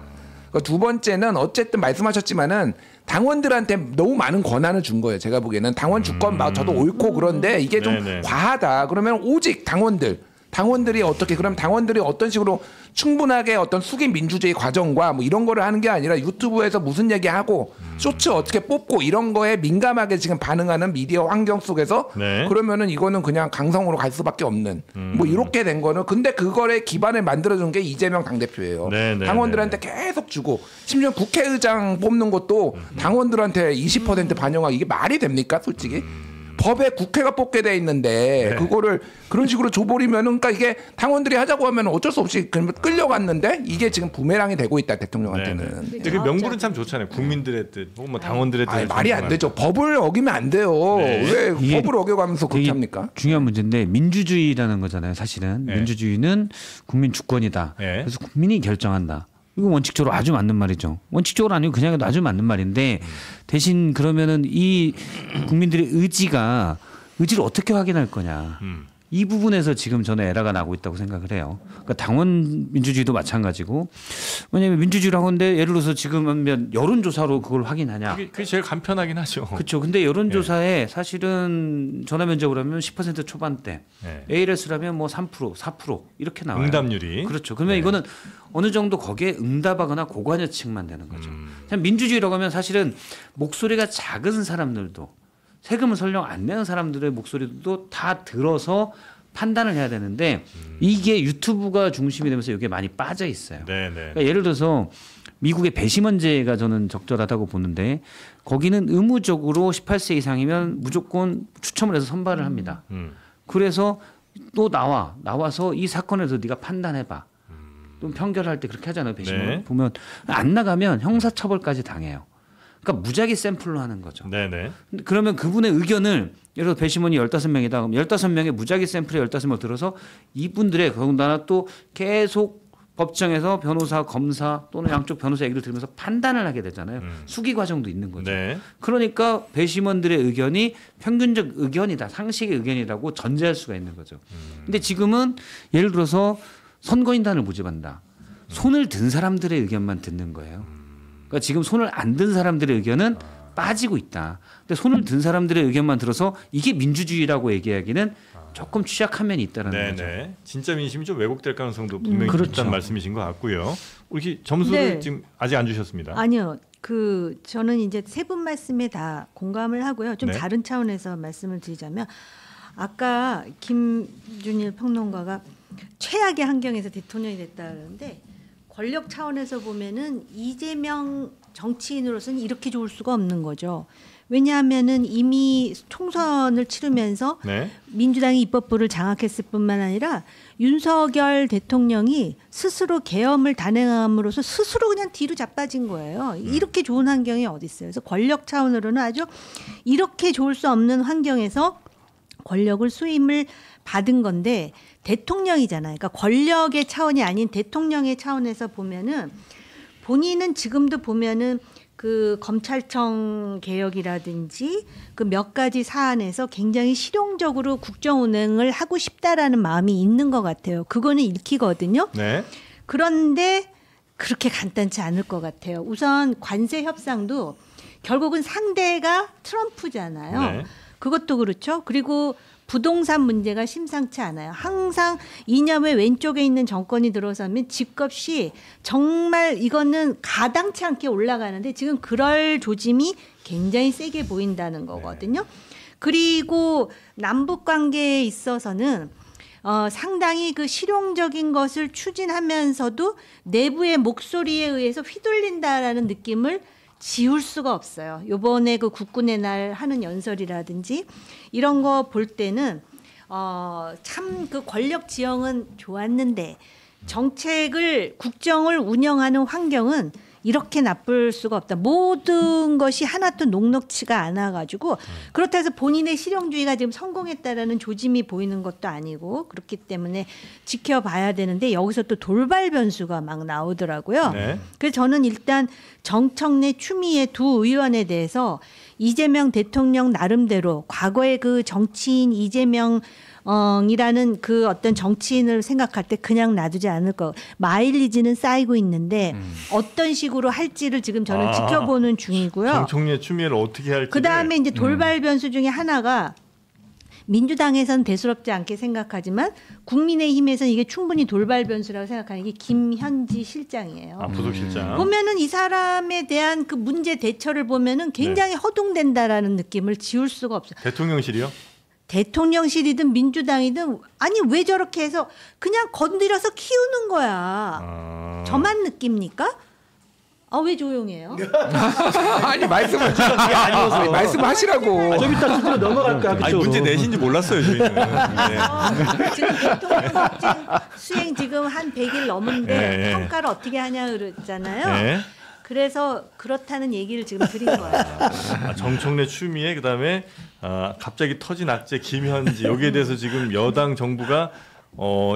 [SPEAKER 1] 그러니까 2번째는 어쨌든 말씀하셨지만은 당원들한테 너무 많은 권한을 준 거예요. 제가 보기에는 당원 주권 저도 옳고 그런데 이게 좀
[SPEAKER 5] 네네.
[SPEAKER 1] 과하다. 그러면 오직 당원들이 어떻게 그럼 당원들이 어떤 식으로 충분하게 어떤 숙인 민주주의 과정과 뭐 이런 거를 하는 게 아니라 유튜브에서 무슨 얘기하고 쇼츠 어떻게 뽑고 이런 거에 민감하게 지금 반응하는 미디어 환경 속에서
[SPEAKER 5] 네.
[SPEAKER 1] 그러면은 이거는 그냥 강성으로 갈 수밖에 없는 뭐 이렇게 된 거는 근데 그거에 기반을 만들어준 게 이재명 당대표예요.
[SPEAKER 5] 네,
[SPEAKER 1] 당원들한테 계속 주고 심지어 국회의장 뽑는 것도 당원들한테 20% 반영하기 이게 말이 됩니까 솔직히? 법에 국회가 뽑게 돼 있는데 그거를 그런 식으로 줘버리면은 그러니까 이게 당원들이 하자고 하면 어쩔 수 없이 끌려갔는데 이게 지금 부메랑이 되고 있다 대통령한테는.
[SPEAKER 5] 근데 그 명분은 참 좋잖아요. 국민들의 뜻, 혹은 뭐 당원들의 뜻.
[SPEAKER 1] 아니, 말이 안 되죠. 법을 어기면 안 돼요.
[SPEAKER 5] 네.
[SPEAKER 1] 왜
[SPEAKER 2] 이게
[SPEAKER 1] 법을 어겨가면서 그렇게
[SPEAKER 2] 되게
[SPEAKER 1] 합니까?
[SPEAKER 2] 중요한 문제인데 민주주의라는 거잖아요. 사실은
[SPEAKER 5] 네.
[SPEAKER 2] 민주주의는 국민 주권이다.
[SPEAKER 5] 네.
[SPEAKER 2] 그래서 국민이 결정한다. 이거 원칙적으로 아주 맞는 말이죠. 원칙적으로 아니고 그냥 해도 아주 맞는 말인데 대신 그러면은 이 국민들의 의지를 어떻게 확인할 거냐. 이 부분에서 지금 저는 에러가 나고 있다고 생각을 해요. 그러니까 당원 민주주의도 마찬가지고 왜냐하면 민주주의라고 하는데 예를 들어서 지금 하면 여론조사로 그걸 확인하냐.
[SPEAKER 5] 그게 제일 간편하긴 하죠.
[SPEAKER 2] 그렇죠. 근데 여론조사에 사실은 전화 면접을 하면 10% 초반대,
[SPEAKER 5] 네.
[SPEAKER 2] ALS라면 뭐 3%, 4% 이렇게 나와요.
[SPEAKER 5] 응답률이.
[SPEAKER 2] 그렇죠. 그러면 이거는 어느 정도 거기에 응답하거나 고관여층만 되는 거죠. 그냥 민주주의라고 하면 사실은 목소리가 작은 사람들도 세금을 설령 안 내는 사람들의 목소리도 다 들어서 판단을 해야 되는데 이게 유튜브가 중심이 되면서 이게 많이 빠져 있어요.
[SPEAKER 5] 네, 네.
[SPEAKER 2] 그러니까 예를 들어서 미국의 배심원제가 저는 적절하다고 보는데 거기는 의무적으로 18세 이상이면 무조건 추첨을 해서 선발을 합니다. 그래서 또 나와서 이 사건에서 네가 판단해봐. 또 편결할 때 그렇게 하잖아요. 배심원
[SPEAKER 5] 네.
[SPEAKER 2] 보면 안 나가면 형사처벌까지 당해요. 그러니까 무작위 샘플로 하는 거죠.
[SPEAKER 5] 네, 네.
[SPEAKER 2] 그러면 그분의 의견을 예를 들어 배심원이 15명이다. 그럼 15명의 무작위 샘플에 15명 들어서 이분들의 더군다나 또 계속 법정에서 변호사, 검사 또는 양쪽 변호사 얘기를 들으면서 판단을 하게 되잖아요. 수기 과정도 있는 거죠.
[SPEAKER 5] 네.
[SPEAKER 2] 그러니까 배심원들의 의견이 평균적 의견이다, 상식의 의견이라고 전제할 수가 있는 거죠. 근데 지금은 예를 들어서 선거인단을 모집한다. 손을 든 사람들의 의견만 듣는 거예요. 그러니까 지금 손을 안 든 사람들의 의견은 빠지고 있다. 근데 손을 든 사람들의 의견만 들어서 이게 민주주의라고 얘기하기는 조금 취약한 면이 있다는 거죠.
[SPEAKER 5] 진짜 민심이 좀 왜곡될 가능성도 분명히
[SPEAKER 2] 그렇죠.
[SPEAKER 5] 있다는 말씀이신 것 같고요. 우리 점수를
[SPEAKER 4] 네.
[SPEAKER 5] 지금 아직 안 주셨습니다.
[SPEAKER 4] 아니요. 저는 이제 세 분 말씀에 다 공감을 하고요. 좀
[SPEAKER 5] 네.
[SPEAKER 4] 다른 차원에서 말씀을 드리자면 아까 김준일 평론가가 최악의 환경에서 대통령이 됐다 그러는데 권력 차원에서 보면은 이재명 정치인으로서는 이렇게 좋을 수가 없는 거죠. 왜냐하면은 이미 총선을 치르면서
[SPEAKER 5] 네.
[SPEAKER 4] 민주당이 입법부를 장악했을 뿐만 아니라 윤석열 대통령이 스스로 계엄을 단행함으로써 스스로 그냥 뒤로 자빠진 거예요. 이렇게 좋은 환경이 어디 있어요. 그래서 권력 차원으로는 아주 이렇게 좋을 수 없는 환경에서 권력을 수임을 받은 건데 대통령이잖아요. 그러니까 권력의 차원이 아닌 대통령의 차원에서 보면은 본인은 지금도 보면은 그 검찰청 개혁이라든지 그 몇 가지 사안에서 굉장히 실용적으로 국정 운영을 하고 싶다라는 마음이 있는 것 같아요. 그거는 읽히거든요.
[SPEAKER 5] 네.
[SPEAKER 4] 그런데 그렇게 간단치 않을 것 같아요. 우선 관세 협상도 결국은 상대가 트럼프잖아요.
[SPEAKER 5] 네.
[SPEAKER 4] 그것도 그렇죠. 그리고 부동산 문제가 심상치 않아요. 항상 이념의 왼쪽에 있는 정권이 들어서면 집값이 정말 이거는 가당치 않게 올라가는데 지금 그럴 조짐이 굉장히 세게 보인다는 거거든요. 그리고 남북 관계에 있어서는 상당히 그 실용적인 것을 추진하면서도 내부의 목소리에 의해서 휘둘린다라는 느낌을 지울 수가 없어요. 요번에 그 국군의 날 하는 연설이라든지 이런 거 볼 때는 참 그 권력 지형은 좋았는데 정책을 국정을 운영하는 환경은 이렇게 나쁠 수가 없다. 모든 것이 하나도 녹록치가 않아가지고 그렇다 해서 본인의 실용주의가 지금 성공했다라는 조짐이 보이는 것도 아니고 그렇기 때문에 지켜봐야 되는데 여기서 또 돌발 변수가 막 나오더라고요.
[SPEAKER 5] 네.
[SPEAKER 4] 그래서 저는 일단 정청래 추미애 두 의원에 대해서 이재명 대통령 나름대로 과거의 그 정치인 이재명 이라는 그 어떤 정치인을 생각할 때 그냥 놔두지 않을 거. 마일리지는 쌓이고 있는데 어떤 식으로 할지를 지금 저는 지켜보는 중이고요.
[SPEAKER 5] 정청래 추미애를 어떻게 할지.
[SPEAKER 4] 그 다음에 이제 돌발 변수 중에 하나가 민주당에서는 대수롭지 않게 생각하지만 국민의힘에서는 이게 충분히 돌발 변수라고 생각하는 게 김현지 실장이에요.
[SPEAKER 5] 부속실장.
[SPEAKER 4] 보면은 이 사람에 대한 그 문제 대처를 보면은 굉장히 허둥댄다라는 느낌을 지울 수가 없어요.
[SPEAKER 5] 대통령실이요?
[SPEAKER 4] 대통령실이든 민주당이든 아니 왜 저렇게 해서 그냥 건드려서 키우는 거야. 저만 느낍니까? 왜 조용해요?
[SPEAKER 1] 아니 말씀하시라고.
[SPEAKER 3] 좀 이따 수지로 넘어갈까
[SPEAKER 5] 아니
[SPEAKER 3] 그쪽으로.
[SPEAKER 5] 문제 내신지 몰랐어요 저희는. 네.
[SPEAKER 4] 지금 대통령협정 수행 지금 한 100일 넘은데
[SPEAKER 5] 네.
[SPEAKER 4] 평가를 어떻게 하냐 그랬잖아요.
[SPEAKER 5] 네.
[SPEAKER 4] 그래서 그렇다는 얘기를 지금 드린 거예요.
[SPEAKER 5] 정청래 추미애 그다음에 갑자기 터진 악재 김현지 여기에 대해서 지금 여당 정부가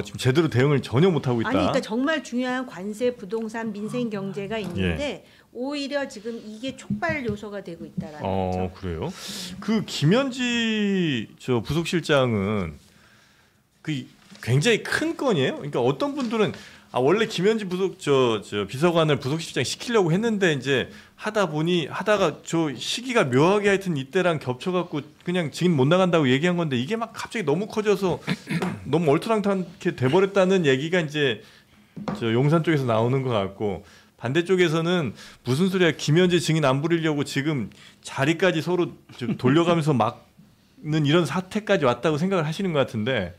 [SPEAKER 5] 지금 제대로 대응을 전혀 못 하고 있다.
[SPEAKER 4] 아니 그러니까 정말 중요한 관세, 부동산, 민생 경제가 있는데 오히려 지금 이게 촉발 요소가 되고 있다라는 거죠.
[SPEAKER 5] 그래요? 그 김현지 저 부속실장은 그 굉장히 큰 건이에요. 그러니까 어떤 분들은 원래 김현지 부속 저 비서관을 부속실장 시키려고 했는데 이제 하다가 저 시기가 묘하게 하여튼 이때랑 겹쳐갖고 그냥 지금 못 나간다고 얘기한 건데 이게 막 갑자기 너무 커져서 너무 얼토당토하게 돼버렸다는 얘기가 이제 저 용산 쪽에서 나오는 것 같고 반대쪽에서는 무슨 소리야 김현지 증인 안 부리려고 지금 자리까지 서로 좀 돌려가면서 막는 이런 사태까지 왔다고 생각을 하시는 것 같은데.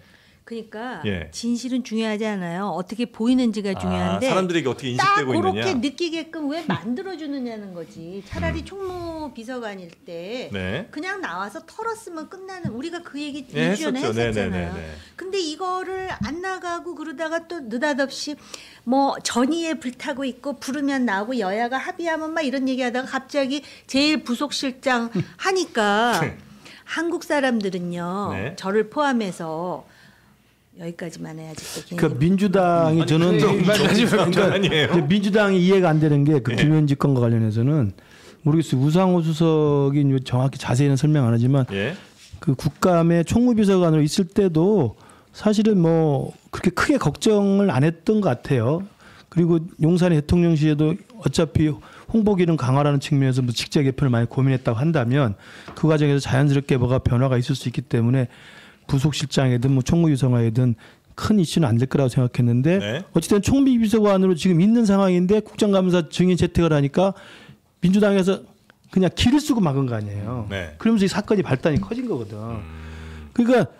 [SPEAKER 4] 그러니까 진실은 중요하지 않아요. 어떻게 보이는지가 중요한데
[SPEAKER 5] 사람들에게 어떻게
[SPEAKER 4] 딱
[SPEAKER 5] 인식되고 있느냐.
[SPEAKER 4] 그렇게 느끼게끔 왜 만들어주느냐는 거지. 차라리 총무 비서관일 때 그냥 나와서 털었으면 끝나는 우리가 그 얘기 2주 전에 했었잖아요. 근데 이거를 안 나가고 그러다가 또 느닷없이 뭐 전의에 불타고 있고 부르면 나오고 여야가 합의하면 막 이런 얘기하다가 갑자기 제일 부속실장 하니까 한국 사람들은요. 저를 포함해서 여기까지만 해야지 또.
[SPEAKER 3] 그 민주당이 저는
[SPEAKER 5] 아니에요.
[SPEAKER 3] 그러니까 민주당이 이해가 안 되는 게 그 김현지 건과 관련해서는 모르겠어요. 우상호 수석이 정확히 자세히는 설명 안 하지만
[SPEAKER 5] 예.
[SPEAKER 3] 그 국감에 총무비서관으로 있을 때도 사실은 뭐 그렇게 크게 걱정을 안 했던 것 같아요. 그리고 용산의 대통령실에도 어차피 홍보 기능 강화라는 측면에서 뭐 직제 개편을 많이 고민했다고 한다면 그 과정에서 자연스럽게 뭐가 변화가 있을 수 있기 때문에 부속실장이든 뭐 총무비서관이든 큰 이슈는 안 될 거라고 생각했는데
[SPEAKER 5] 네.
[SPEAKER 3] 어쨌든 총무비서관으로 지금 있는 상황인데 국정감사 증인 채택을 하니까 민주당에서 그냥 길을 쓰고 막은 거 아니에요.
[SPEAKER 5] 네.
[SPEAKER 3] 그러면서 이 사건이 발단이 커진 거거든. 그러니까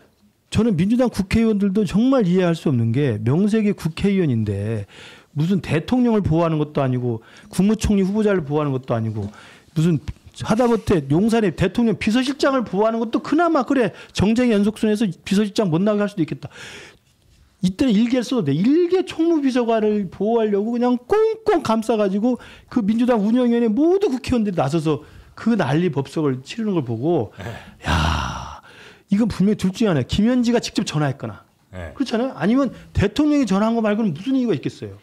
[SPEAKER 3] 저는 민주당 국회의원들도 정말 이해할 수 없는 게 명색이 국회의원인데 무슨 대통령을 보호하는 것도 아니고 국무총리 후보자를 보호하는 것도 아니고 무슨 하다못해 용산의 대통령 비서실장을 보호하는 것도 그나마 그래 정쟁의 연속선에서 비서실장 못 나가게 할 수도 있겠다. 이때는 일개를 써도 돼. 일개 총무비서관을 보호하려고 그냥 꽁꽁 감싸가지고 그 민주당 운영위원회 모두 국회의원들이 나서서 그 난리 법석을 치르는 걸 보고 야 이건 분명히 둘 중에 하나야. 김현지가 직접 전화했거나
[SPEAKER 5] 네.
[SPEAKER 3] 그렇잖아요. 아니면 대통령이 전화한 거 말고는 무슨 이유가 있겠어요.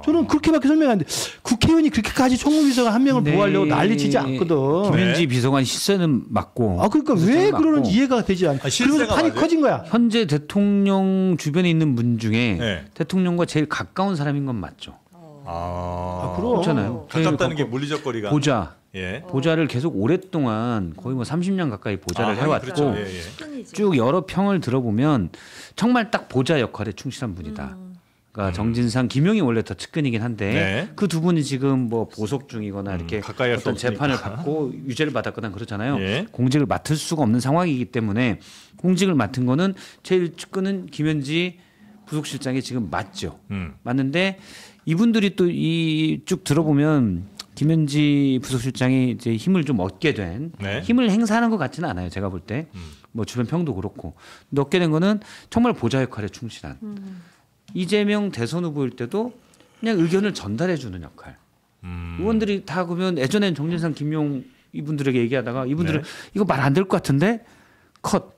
[SPEAKER 3] 저는 그렇게밖에 설명하는데 국회의원이 그렇게까지 총무비서관 한 명을 보호하려고 난리치지 않거든.
[SPEAKER 2] 김현지 비서관 실세는 맞고.
[SPEAKER 3] 아 그러니까 왜 그러는지 이해가 되지 않아. 그래서 판이
[SPEAKER 5] 맞아요?
[SPEAKER 3] 커진 거야.
[SPEAKER 2] 현재 대통령 주변에 있는 분 중에
[SPEAKER 5] 네.
[SPEAKER 2] 대통령과 제일 가까운 사람인 건 맞죠.
[SPEAKER 3] 그럼.
[SPEAKER 2] 그렇잖아요.
[SPEAKER 5] 가깝다는 게 물리적 거리가.
[SPEAKER 2] 보좌를 계속 오랫동안 거의 뭐 30년 가까이 보좌를 해왔고
[SPEAKER 5] 그렇죠. 예, 예.
[SPEAKER 4] 끈이지.
[SPEAKER 2] 쭉 여러 평을 들어보면 정말 딱 보좌 역할에 충실한 분이다. 그러니까 정진상, 김용이 원래 더 측근이긴 한데
[SPEAKER 5] 네.
[SPEAKER 2] 그 두 분이 지금 뭐 보석 중이거나 이렇게
[SPEAKER 5] 가까이 할수
[SPEAKER 2] 어떤 재판을
[SPEAKER 5] 없으니까.
[SPEAKER 2] 받고 유죄를 받았거나 그렇잖아요.
[SPEAKER 5] 예.
[SPEAKER 2] 공직을 맡을 수가 없는 상황이기 때문에 공직을 맡은 거는 제일 측근은 김현지 부속실장이 지금 맞죠. 맞는데 이분들이 또 이 쭉 들어보면 김현지 부속실장이 이제 힘을 좀 얻게 된
[SPEAKER 5] 네.
[SPEAKER 2] 힘을 행사하는 것 같지는 않아요. 제가 볼 때 뭐 주변 평도 그렇고 근데 얻게 된 거는 정말 보좌 역할에 충실한 이재명 대선 후보일 때도 그냥 의견을 전달해 주는 역할. 의원들이 다 그러면 예전엔 정진상, 김용 이분들에게 얘기하다가 이분들은
[SPEAKER 5] 네.
[SPEAKER 2] 이거 말 안 될 것 같은데 컷.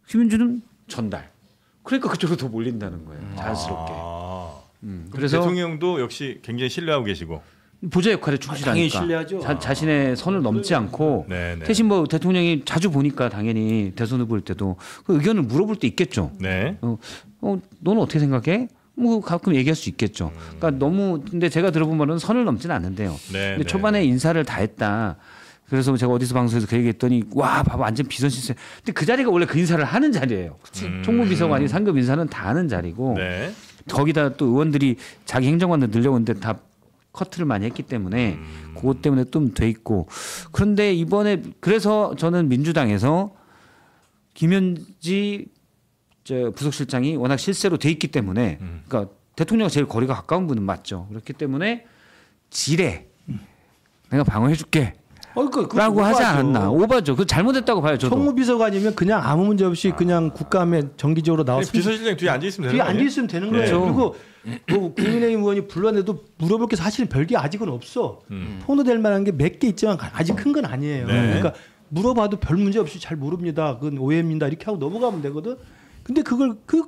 [SPEAKER 2] 김현주는 전달. 그러니까 그쪽으로 더 몰린다는 거예요. 자연스럽게.
[SPEAKER 5] 그래서 대통령도 역시 굉장히 신뢰하고 계시고.
[SPEAKER 2] 보좌 역할에 충실하니까.
[SPEAKER 3] 당연히 신뢰하죠.
[SPEAKER 2] 자신의 선을 넘지 않고
[SPEAKER 5] 네, 네.
[SPEAKER 2] 대신 뭐 대통령이 자주 보니까 당연히 대선 후보일 때도 그 의견을 물어볼 때 있겠죠.
[SPEAKER 5] 네.
[SPEAKER 2] 너는 어떻게 생각해? 뭐 가끔 얘기할 수 있겠죠. 그러니까 너무 근데 제가 들어본 말은 선을 넘지는 않는데요.
[SPEAKER 5] 네,
[SPEAKER 2] 근데
[SPEAKER 5] 네.
[SPEAKER 2] 초반에 인사를 다 했다. 그래서 제가 어디서 방송에서 그 얘기했더니 와 봐봐 완전 비선실세. 근데 그 자리가 원래 그 인사를 하는 자리예요. 총무비서관이 상급 인사는 다 하는 자리고
[SPEAKER 5] 네.
[SPEAKER 2] 거기다 또 의원들이 자기 행정관들 늘려오는데 다 커트를 많이 했기 때문에 그것 때문에 좀 돼 있고 그런데 이번에 그래서 저는 민주당에서 김현지 부속실장이 워낙 실세로 돼 있기 때문에 그러니까 대통령과 제일 거리가 가까운 분은 맞죠. 그렇기 때문에 지뢰 내가 방어해줄게. 라고 하지 않았나. 오바죠. 그 잘못했다고 봐요. 저도.
[SPEAKER 3] 총무비서관이면 그냥 아무 문제 없이 그냥 국감에 정기적으로 나와서
[SPEAKER 5] 비서실장 뒤에 앉아 있으면
[SPEAKER 3] 뒤에
[SPEAKER 5] 되는
[SPEAKER 3] 앉아
[SPEAKER 5] 거예요?
[SPEAKER 3] 있으면 되는
[SPEAKER 5] 네.
[SPEAKER 3] 거예요. 그리고 뭐 국민의힘 의원이 불러내도 물어볼 게 사실은 별게 아직은 없어. 폭로될 만한 게 몇 개 있지만 아직 큰 건 아니에요.
[SPEAKER 5] 네.
[SPEAKER 3] 그러니까 물어봐도 별 문제 없이 잘 모릅니다. 그건 오해입니다. 이렇게 하고 넘어가면 되거든. 근데 그걸 그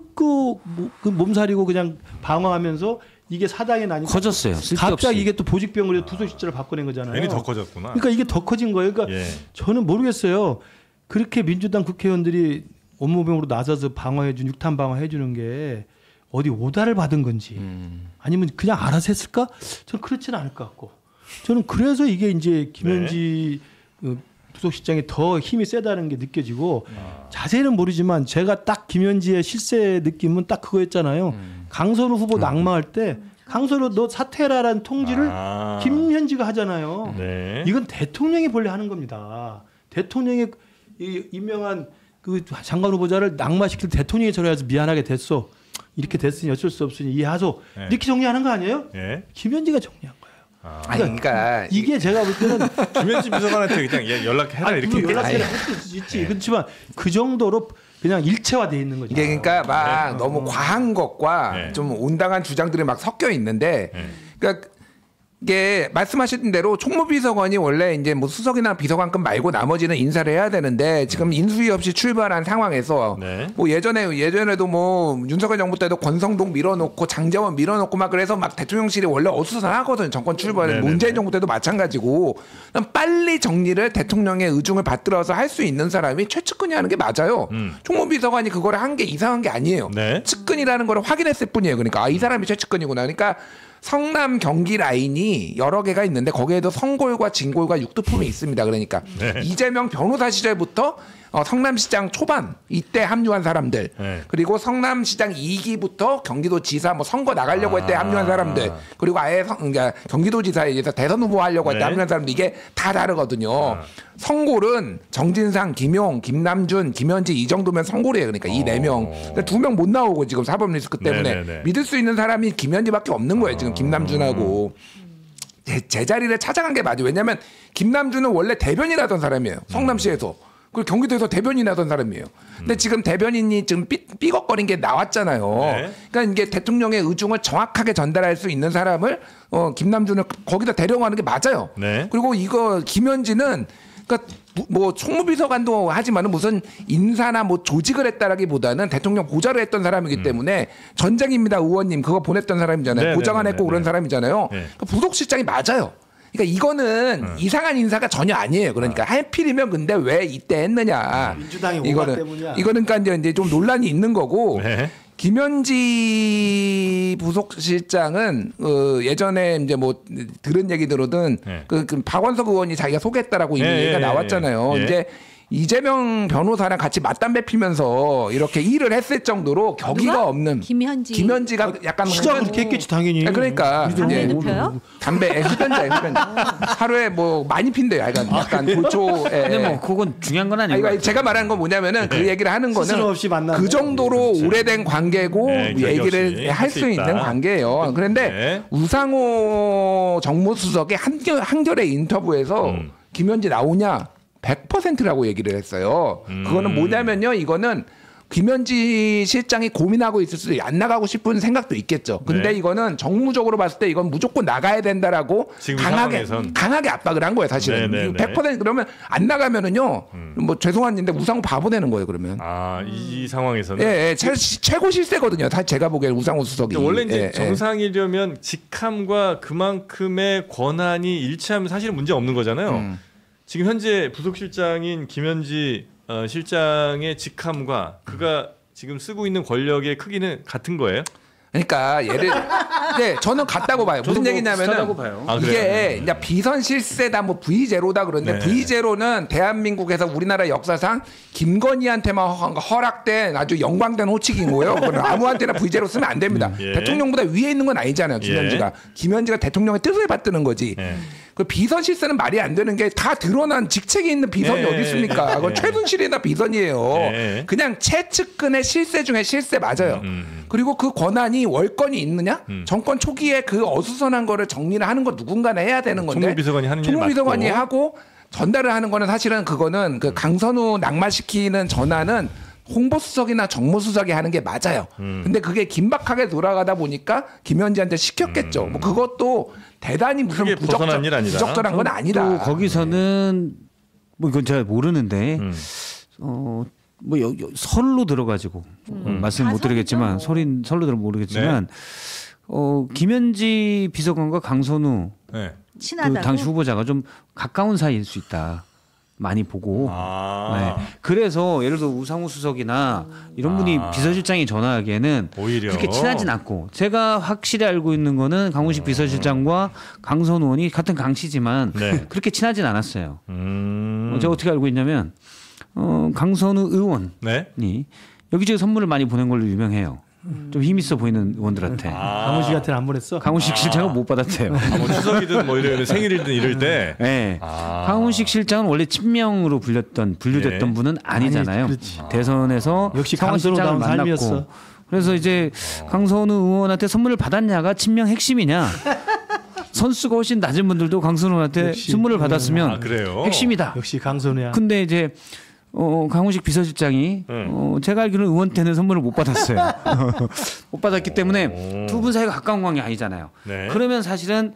[SPEAKER 3] 몸살이고 그냥 방어하면서 이게 사당이 나니까
[SPEAKER 2] 커졌어요. 쓸데없이.
[SPEAKER 3] 갑자기 이게 또 보직병으로 부속실장을 바꿔낸 거잖아요.
[SPEAKER 5] 괜히 더 커졌구나.
[SPEAKER 3] 그러니까 이게 더 커진 거예요. 그러니까
[SPEAKER 5] 예.
[SPEAKER 3] 저는 모르겠어요. 그렇게 민주당 국회의원들이 업무병으로 나서서 방어해준 육탄 방어해주는 게 어디 오다를 받은 건지 아니면 그냥 알아서 했을까? 저는 그렇지는 않을 것 같고 저는 그래서 이게 이제 김현지 부속실장이 더 힘이 세다는 게 느껴지고 자세히는 모르지만 제가 딱 김현지의 실세 느낌은 딱 그거였잖아요. 강선우 후보 낙마할 때 강선우 너 사퇴라라는 통지를 김현지가 하잖아요.
[SPEAKER 5] 네.
[SPEAKER 3] 이건 대통령이 본래 하는 겁니다. 대통령이 이 임명한 그 장관 후보자를 낙마시킬 대통령이 전화해서 미안하게 됐어. 이렇게 됐으니 어쩔 수 없으니 이해하소.
[SPEAKER 5] 네.
[SPEAKER 3] 이렇게 정리하는 거 아니에요?
[SPEAKER 5] 예.
[SPEAKER 3] 김현지가 정리한 거예요.
[SPEAKER 1] 그러니까
[SPEAKER 3] 이게 제가 볼 때는
[SPEAKER 5] 김현지 비서관한테 그냥 연락해라 이렇게.
[SPEAKER 3] 물론 연락해라 할 수 있지. 그렇지만 그 정도로 그냥 일체화돼 있는 거죠.
[SPEAKER 1] 이게 그러니까 막 너무 과한 것과
[SPEAKER 5] 네.
[SPEAKER 1] 좀 온당한 주장들이 막 섞여 있는데,
[SPEAKER 5] 네.
[SPEAKER 1] 그러니까 이게 말씀하신 대로 총무비서관이 원래 이제 뭐 수석이나 비서관급 말고 나머지는 인사를 해야 되는데 지금 인수위 없이 출발한 상황에서
[SPEAKER 5] 네.
[SPEAKER 1] 뭐 예전에도 뭐 윤석열 정부 때도 권성동 밀어놓고 장제원 밀어놓고 막 그래서 막 대통령실이 원래 어수선하거든요. 정권 출발에
[SPEAKER 5] 네네네.
[SPEAKER 1] 문재인 정부 때도 마찬가지고 빨리 정리를 대통령의 의중을 받들어서 할 수 있는 사람이 최측근이 하는 게 맞아요. 총무비서관이 그걸 한 게 이상한 게 아니에요.
[SPEAKER 5] 네.
[SPEAKER 1] 측근이라는 걸 확인했을 뿐이에요. 그러니까 이 사람이 최측근이구나. 그러니까 성남 경기 라인이 여러 개가 있는데 거기에도 성골과 진골과 육두품이 있습니다. 그러니까
[SPEAKER 5] 네.
[SPEAKER 1] 이재명 변호사 시절부터 성남시장 초반 이때 합류한 사람들
[SPEAKER 5] 네.
[SPEAKER 1] 그리고 성남시장 2기부터 경기도지사 뭐 선거 나가려고 할 때 합류한 사람들 그리고 아예 그러니까 경기도지사에 의해서 대선 후보 하려고 할 때
[SPEAKER 5] 네.
[SPEAKER 1] 합류한 사람들 이게 다 다르거든요. 성골은 정진상, 김용, 김남준, 김현지 이 정도면 성골이에요. 그러니까 이 4명. 2명 못 나오고 지금 사법 리스크 때문에
[SPEAKER 5] 네네네.
[SPEAKER 1] 믿을 수 있는 사람이 김현지밖에 없는 거예요. 지금 김남준하고. 제자리를 찾아간 게 맞아요. 왜냐하면 김남준은 원래 대변인하던 사람이에요. 성남시에서. 그리고 경기도에서 대변인하던 사람이에요. 근데 지금 대변인이 지금 삐걱거린 게 나왔잖아요.
[SPEAKER 5] 네.
[SPEAKER 1] 그러니까 이게 대통령의 의중을 정확하게 전달할 수 있는 사람을 김남준을 거기다 데려가는 게 맞아요.
[SPEAKER 5] 네.
[SPEAKER 1] 그리고 이거 김현지는 그러니까 뭐 총무비서관도 하지만은 무슨 인사나 뭐 조직을 했다라기보다는 대통령 보좌를 했던 사람이기 때문에 전쟁입니다 의원님 그거 보냈던 사람이잖아요.
[SPEAKER 5] 네,
[SPEAKER 1] 보좌관
[SPEAKER 5] 네,
[SPEAKER 1] 했고
[SPEAKER 5] 네,
[SPEAKER 1] 그런
[SPEAKER 5] 네.
[SPEAKER 1] 사람이잖아요.
[SPEAKER 5] 네.
[SPEAKER 1] 그러니까 부속실장이 맞아요. 그러니까 이거는 이상한 인사가 전혀 아니에요. 그러니까 하필이면 근데 왜 이때 했느냐.
[SPEAKER 3] 민주당이 오가 때문이야.
[SPEAKER 1] 이거는 그러니까 이제 좀 논란이 있는 거고.
[SPEAKER 5] 네.
[SPEAKER 1] 김현지 부속실장은 예전에 이제 뭐 들은 얘기들로든
[SPEAKER 5] 네.
[SPEAKER 1] 그 박원석 의원이 자기가 소개했다라고 이미
[SPEAKER 5] 예,
[SPEAKER 1] 얘기가
[SPEAKER 5] 예,
[SPEAKER 1] 나왔잖아요.
[SPEAKER 5] 예.
[SPEAKER 1] 이제 이재명 변호사랑 같이 맞담배 피면서 이렇게 일을 했을 정도로 격의가
[SPEAKER 4] 누가?
[SPEAKER 1] 없는
[SPEAKER 4] 김현지가
[SPEAKER 1] 약간
[SPEAKER 3] 시작을 그렇게 했겠지 당연히.
[SPEAKER 1] 그러니까
[SPEAKER 4] 담배
[SPEAKER 1] 이제
[SPEAKER 4] 눕혀요?
[SPEAKER 1] 담배 흡연자 하루에 뭐 많이 핀대요. 약간 골조.
[SPEAKER 2] 근데 뭐 그건 중요한 건 아니고.
[SPEAKER 1] 그러니까 제가 말하는 건 뭐냐면은 그 얘기를 하는 거는
[SPEAKER 3] 스스럼 없이 만나는
[SPEAKER 1] 그 정도로 오래된 관계고
[SPEAKER 5] 네, 격이 없이
[SPEAKER 1] 얘기를 할
[SPEAKER 5] 할
[SPEAKER 1] 수
[SPEAKER 5] 수 있다.
[SPEAKER 1] 있는 관계예요. 그런데
[SPEAKER 5] 네.
[SPEAKER 1] 우상호 정무수석의 한결의 인터뷰에서 김현지 나오냐 100%라고 얘기를 했어요. 그거는 뭐냐면요. 이거는 김현지 실장이 고민하고 있을 수도 안 나가고 싶은 생각도 있겠죠. 근데
[SPEAKER 5] 네.
[SPEAKER 1] 이거는 정무적으로 봤을 때 이건 무조건 나가야 된다라고
[SPEAKER 5] 지금
[SPEAKER 1] 강하게
[SPEAKER 5] 상황에선.
[SPEAKER 1] 강하게 압박을 한 거예요. 사실은
[SPEAKER 5] 네, 네, 네.
[SPEAKER 1] 100% 그러면 안 나가면은요. 뭐 죄송한 일인데 우상호 바보 되는 거예요. 그러면.
[SPEAKER 5] 이 상황에서는
[SPEAKER 1] 예, 최고 실세거든요. 다 제가 보기에는 우상호 수석이.
[SPEAKER 5] 그러니까 원래 이제
[SPEAKER 1] 예,
[SPEAKER 5] 정상이려면 직함과 그만큼의 권한이 일치하면 사실은 문제 없는 거잖아요. 지금 현재 부속실장인 김현지 실장의 직함과 그가 지금 쓰고 있는 권력의 크기는 같은 거예요?
[SPEAKER 1] 그러니까 네, 저는 같다고 봐요. 무슨
[SPEAKER 2] 저도
[SPEAKER 1] 얘기냐면은
[SPEAKER 2] 비슷하다고 봐요.
[SPEAKER 5] 아, 그래요?
[SPEAKER 1] 이게 이제 비선 실세다 뭐 V0다 그런데
[SPEAKER 5] 네.
[SPEAKER 1] V0는 대한민국에서 우리나라 역사상 김건희한테만 허락된 아주 영광된 호칭인 거예요. 그건 아무한테나 V0 쓰면 안 됩니다.
[SPEAKER 5] 예.
[SPEAKER 1] 대통령보다 위에 있는 건 아니잖아요. 김현지가.
[SPEAKER 5] 예.
[SPEAKER 1] 김현지가 대통령의 뜻을 받드는 거지.
[SPEAKER 5] 예.
[SPEAKER 1] 그 비선 실세는 말이 안 되는 게 다 드러난 직책이 있는 비선이
[SPEAKER 5] 예.
[SPEAKER 1] 어디 있습니까? 그건
[SPEAKER 5] 예.
[SPEAKER 1] 최순실이나 비선이에요.
[SPEAKER 5] 예.
[SPEAKER 1] 그냥 최측근의 실세 중에 실세 맞아요. 그리고 그 권한이 월권이 있느냐? 정권 초기에 그 어수선한 거를 정리를 하는 거 누군가는 해야 되는 건데
[SPEAKER 5] 총무비서관이 하는 일
[SPEAKER 1] 총무비서관이
[SPEAKER 5] 맞고.
[SPEAKER 1] 하고 전달을 하는 거는 사실은 그거는 그 강선우 낙마시키는 전화는 홍보수석이나 정무수석이 하는 게 맞아요. 근데 그게 긴박하게 돌아가다 보니까 김현지한테 시켰겠죠. 뭐 그것도 대단히 무슨
[SPEAKER 5] 그게 벗어난 일 아니다.
[SPEAKER 1] 부적절한 건 아니다.
[SPEAKER 2] 또 거기서는 뭐 이건 제가 모르는데 뭐 설로 들어가지고 말씀 못 드리겠지만 설로 들어 모르겠지만 김현지 비서관과 강선우
[SPEAKER 5] 네.
[SPEAKER 2] 그
[SPEAKER 4] 친하다고.
[SPEAKER 2] 당시 후보자가 좀 가까운 사이일 수 있다. 많이 보고.
[SPEAKER 5] 아.
[SPEAKER 2] 네. 그래서 예를 들어 우상호 수석이나 이런 분이 비서실장이 전화하기에는
[SPEAKER 5] 오히려
[SPEAKER 2] 그렇게 친하진 않고 제가 확실히 알고 있는 거는 강훈식 비서실장과 강선우 의원이 같은 강씨지만
[SPEAKER 5] 네.
[SPEAKER 2] 그렇게 친하진 않았어요. 제가 어떻게 알고 있냐면 강선우 의원이
[SPEAKER 5] 네.
[SPEAKER 2] 여기저기 선물을 많이 보낸 걸로 유명해요. 좀 힘 있어 보이는 의원들한테.
[SPEAKER 3] 강훈 씨한테는 안 보냈어.
[SPEAKER 2] 강훈식 실장은 못 받았대요.
[SPEAKER 5] 뭐 추석이든 뭐 이런 생일이든 이럴 때
[SPEAKER 2] 네. 강훈식 실장은 원래 친명으로 분류됐던
[SPEAKER 5] 네.
[SPEAKER 2] 분은 아니잖아요.
[SPEAKER 3] 그렇지.
[SPEAKER 2] 대선에서
[SPEAKER 3] 역시
[SPEAKER 2] 상원 실장을
[SPEAKER 3] 강선우다운
[SPEAKER 2] 만났고
[SPEAKER 3] 삶이었어.
[SPEAKER 2] 그래서 이제 강선우 의원한테 선물을 받았냐가 친명 핵심이냐. 선수가 훨씬 낮은 분들도 강선우 의원한테
[SPEAKER 3] 역시.
[SPEAKER 2] 선물을 받았으면
[SPEAKER 5] 그래요?
[SPEAKER 2] 핵심이다.
[SPEAKER 3] 역시 강선우야.
[SPEAKER 2] 근데 이제 강훈식 비서실장이 제가 알기로는 의원 때는 선물을 못 받았어요. 못 받았기 때문에 두 분 사이가 가까운 관계 아니잖아요.
[SPEAKER 5] 네.
[SPEAKER 2] 그러면 사실은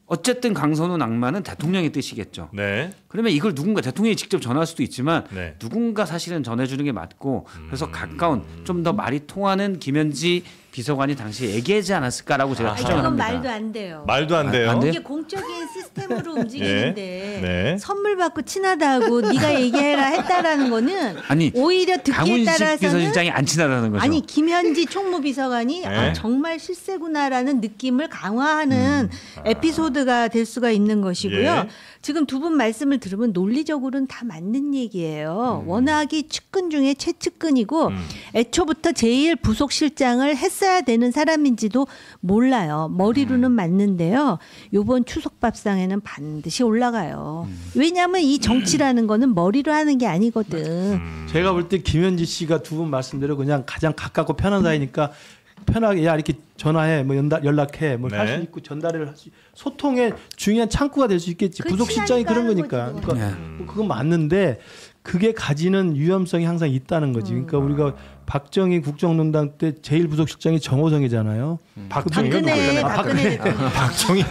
[SPEAKER 2] 어쨌든 강선우 낭만은 대통령의 뜻이겠죠.
[SPEAKER 5] 네.
[SPEAKER 2] 그러면 이걸 누군가 대통령이 직접 전할 수도 있지만
[SPEAKER 5] 네.
[SPEAKER 2] 누군가 사실은 전해주는 게 맞고 그래서 가까운 좀 더 말이 통하는 김현지 비서관이 당시에 얘기하지 않았을까라고 제가
[SPEAKER 4] 아니,
[SPEAKER 2] 추정을
[SPEAKER 4] 그건
[SPEAKER 2] 합니다.
[SPEAKER 4] 말도 안 돼요.
[SPEAKER 5] 말도 안 돼요.
[SPEAKER 2] 안 돼요?
[SPEAKER 4] 이게 공적인 시스템으로 움직이는데
[SPEAKER 5] 네.
[SPEAKER 4] 선물 받고 친하다고 네가 얘기해라 했다라는 거는
[SPEAKER 2] 아니,
[SPEAKER 4] 오히려 듣기에
[SPEAKER 2] 강훈식
[SPEAKER 4] 따라서는
[SPEAKER 2] 비서실장이 안 친하다는 거죠.
[SPEAKER 4] 아니 김현지 총무비서관이
[SPEAKER 5] 네.
[SPEAKER 4] 아, 정말 실세구나라는 느낌을 강화하는 에피소드가 될 수가 있는 것이고요.
[SPEAKER 5] 예.
[SPEAKER 4] 지금 두 분 말씀을 들으면 논리적으로는 다 맞는 얘기예요. 워낙이 측근 중에 최측근이고 애초부터 제1부속실장을 했어야 되는 사람인지도 몰라요. 머리로는 맞는데요. 이번 추석밥상에는 반드시 올라가요. 왜냐하면 이 정치라는 거는 머리로 하는 게 아니거든.
[SPEAKER 3] 제가 볼 때 김현지 씨가 두 분 말씀대로 그냥 가장 가깝고 편한 사이니까 편하게 야 이렇게 전화해 뭐 연락해 뭐 할 수
[SPEAKER 4] 네.
[SPEAKER 3] 있고 전달을 할 수 소통의 중요한 창구가 될 수 있겠지.
[SPEAKER 4] 그
[SPEAKER 3] 부속실장이 그런
[SPEAKER 4] 친하니까
[SPEAKER 3] 거니까.
[SPEAKER 4] 하는 거지,
[SPEAKER 3] 그러니까
[SPEAKER 2] 그건.
[SPEAKER 3] 그건 맞는데 그게 가지는 위험성이 항상 있다는 거지. 그러니까 우리가 박정희 국정농단 때 제일 부속실장이 정호성이잖아요.
[SPEAKER 5] 박정희가
[SPEAKER 4] 박근혜
[SPEAKER 5] 누구예요?
[SPEAKER 4] 박근혜 대통령.
[SPEAKER 5] 박정희.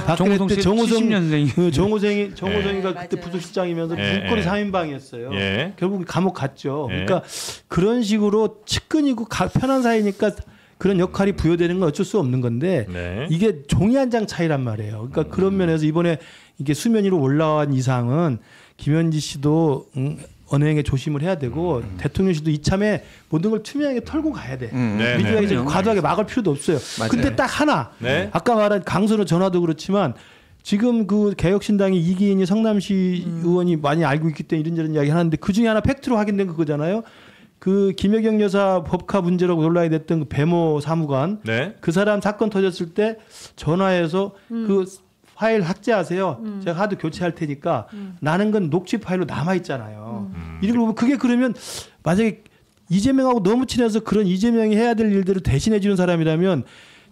[SPEAKER 3] 박근혜
[SPEAKER 2] 정호성
[SPEAKER 3] 때
[SPEAKER 2] 씨
[SPEAKER 3] 정호성
[SPEAKER 2] 70년생이.
[SPEAKER 3] 정호성이가
[SPEAKER 4] 네,
[SPEAKER 3] 그때
[SPEAKER 4] 맞아요.
[SPEAKER 3] 부속실장이면서
[SPEAKER 5] 예,
[SPEAKER 3] 문고리
[SPEAKER 5] 예.
[SPEAKER 3] 3인방이었어요.
[SPEAKER 5] 예.
[SPEAKER 3] 결국 감옥 갔죠.
[SPEAKER 5] 예.
[SPEAKER 3] 그러니까 그런 식으로 측근이고 편한 사이니까 그런 역할이 부여되는 건 어쩔 수 없는 건데
[SPEAKER 5] 네.
[SPEAKER 3] 이게 종이 한 장 차이란 말이에요. 그러니까 그런 면에서 이번에 이게 수면 위로 올라온 이상은 김현지 씨도 언행에 조심을 해야 되고 대통령실도 이참에 모든 걸 투명하게 털고 가야 돼.
[SPEAKER 5] 네,
[SPEAKER 3] 민주당이
[SPEAKER 2] 네.
[SPEAKER 3] 과도하게 막을 필요도 없어요.
[SPEAKER 1] 맞아요.
[SPEAKER 3] 근데 딱 하나
[SPEAKER 5] 네.
[SPEAKER 3] 아까 말한 강선우 전화도 그렇지만 지금 그 개혁신당이 이기인이 성남시 의원이 많이 알고 있기 때문에 이런저런 이야기 하는데 그 중에 하나 팩트로 확인된 그거잖아요. 그 김혜경 여사 법카 문제라고 논란이 됐던 그 배모 사무관
[SPEAKER 5] 네.
[SPEAKER 3] 그 사람 사건 터졌을 때 전화해서 그 파일 삭제하세요. 제가 하도 교체할 테니까 나는 건 녹취 파일로 남아 있잖아요. 이걸 보면 그게 그러면 만약에 이재명하고 너무 친해서 그런 이재명이 해야 될 일들을 대신해 주는 사람이라면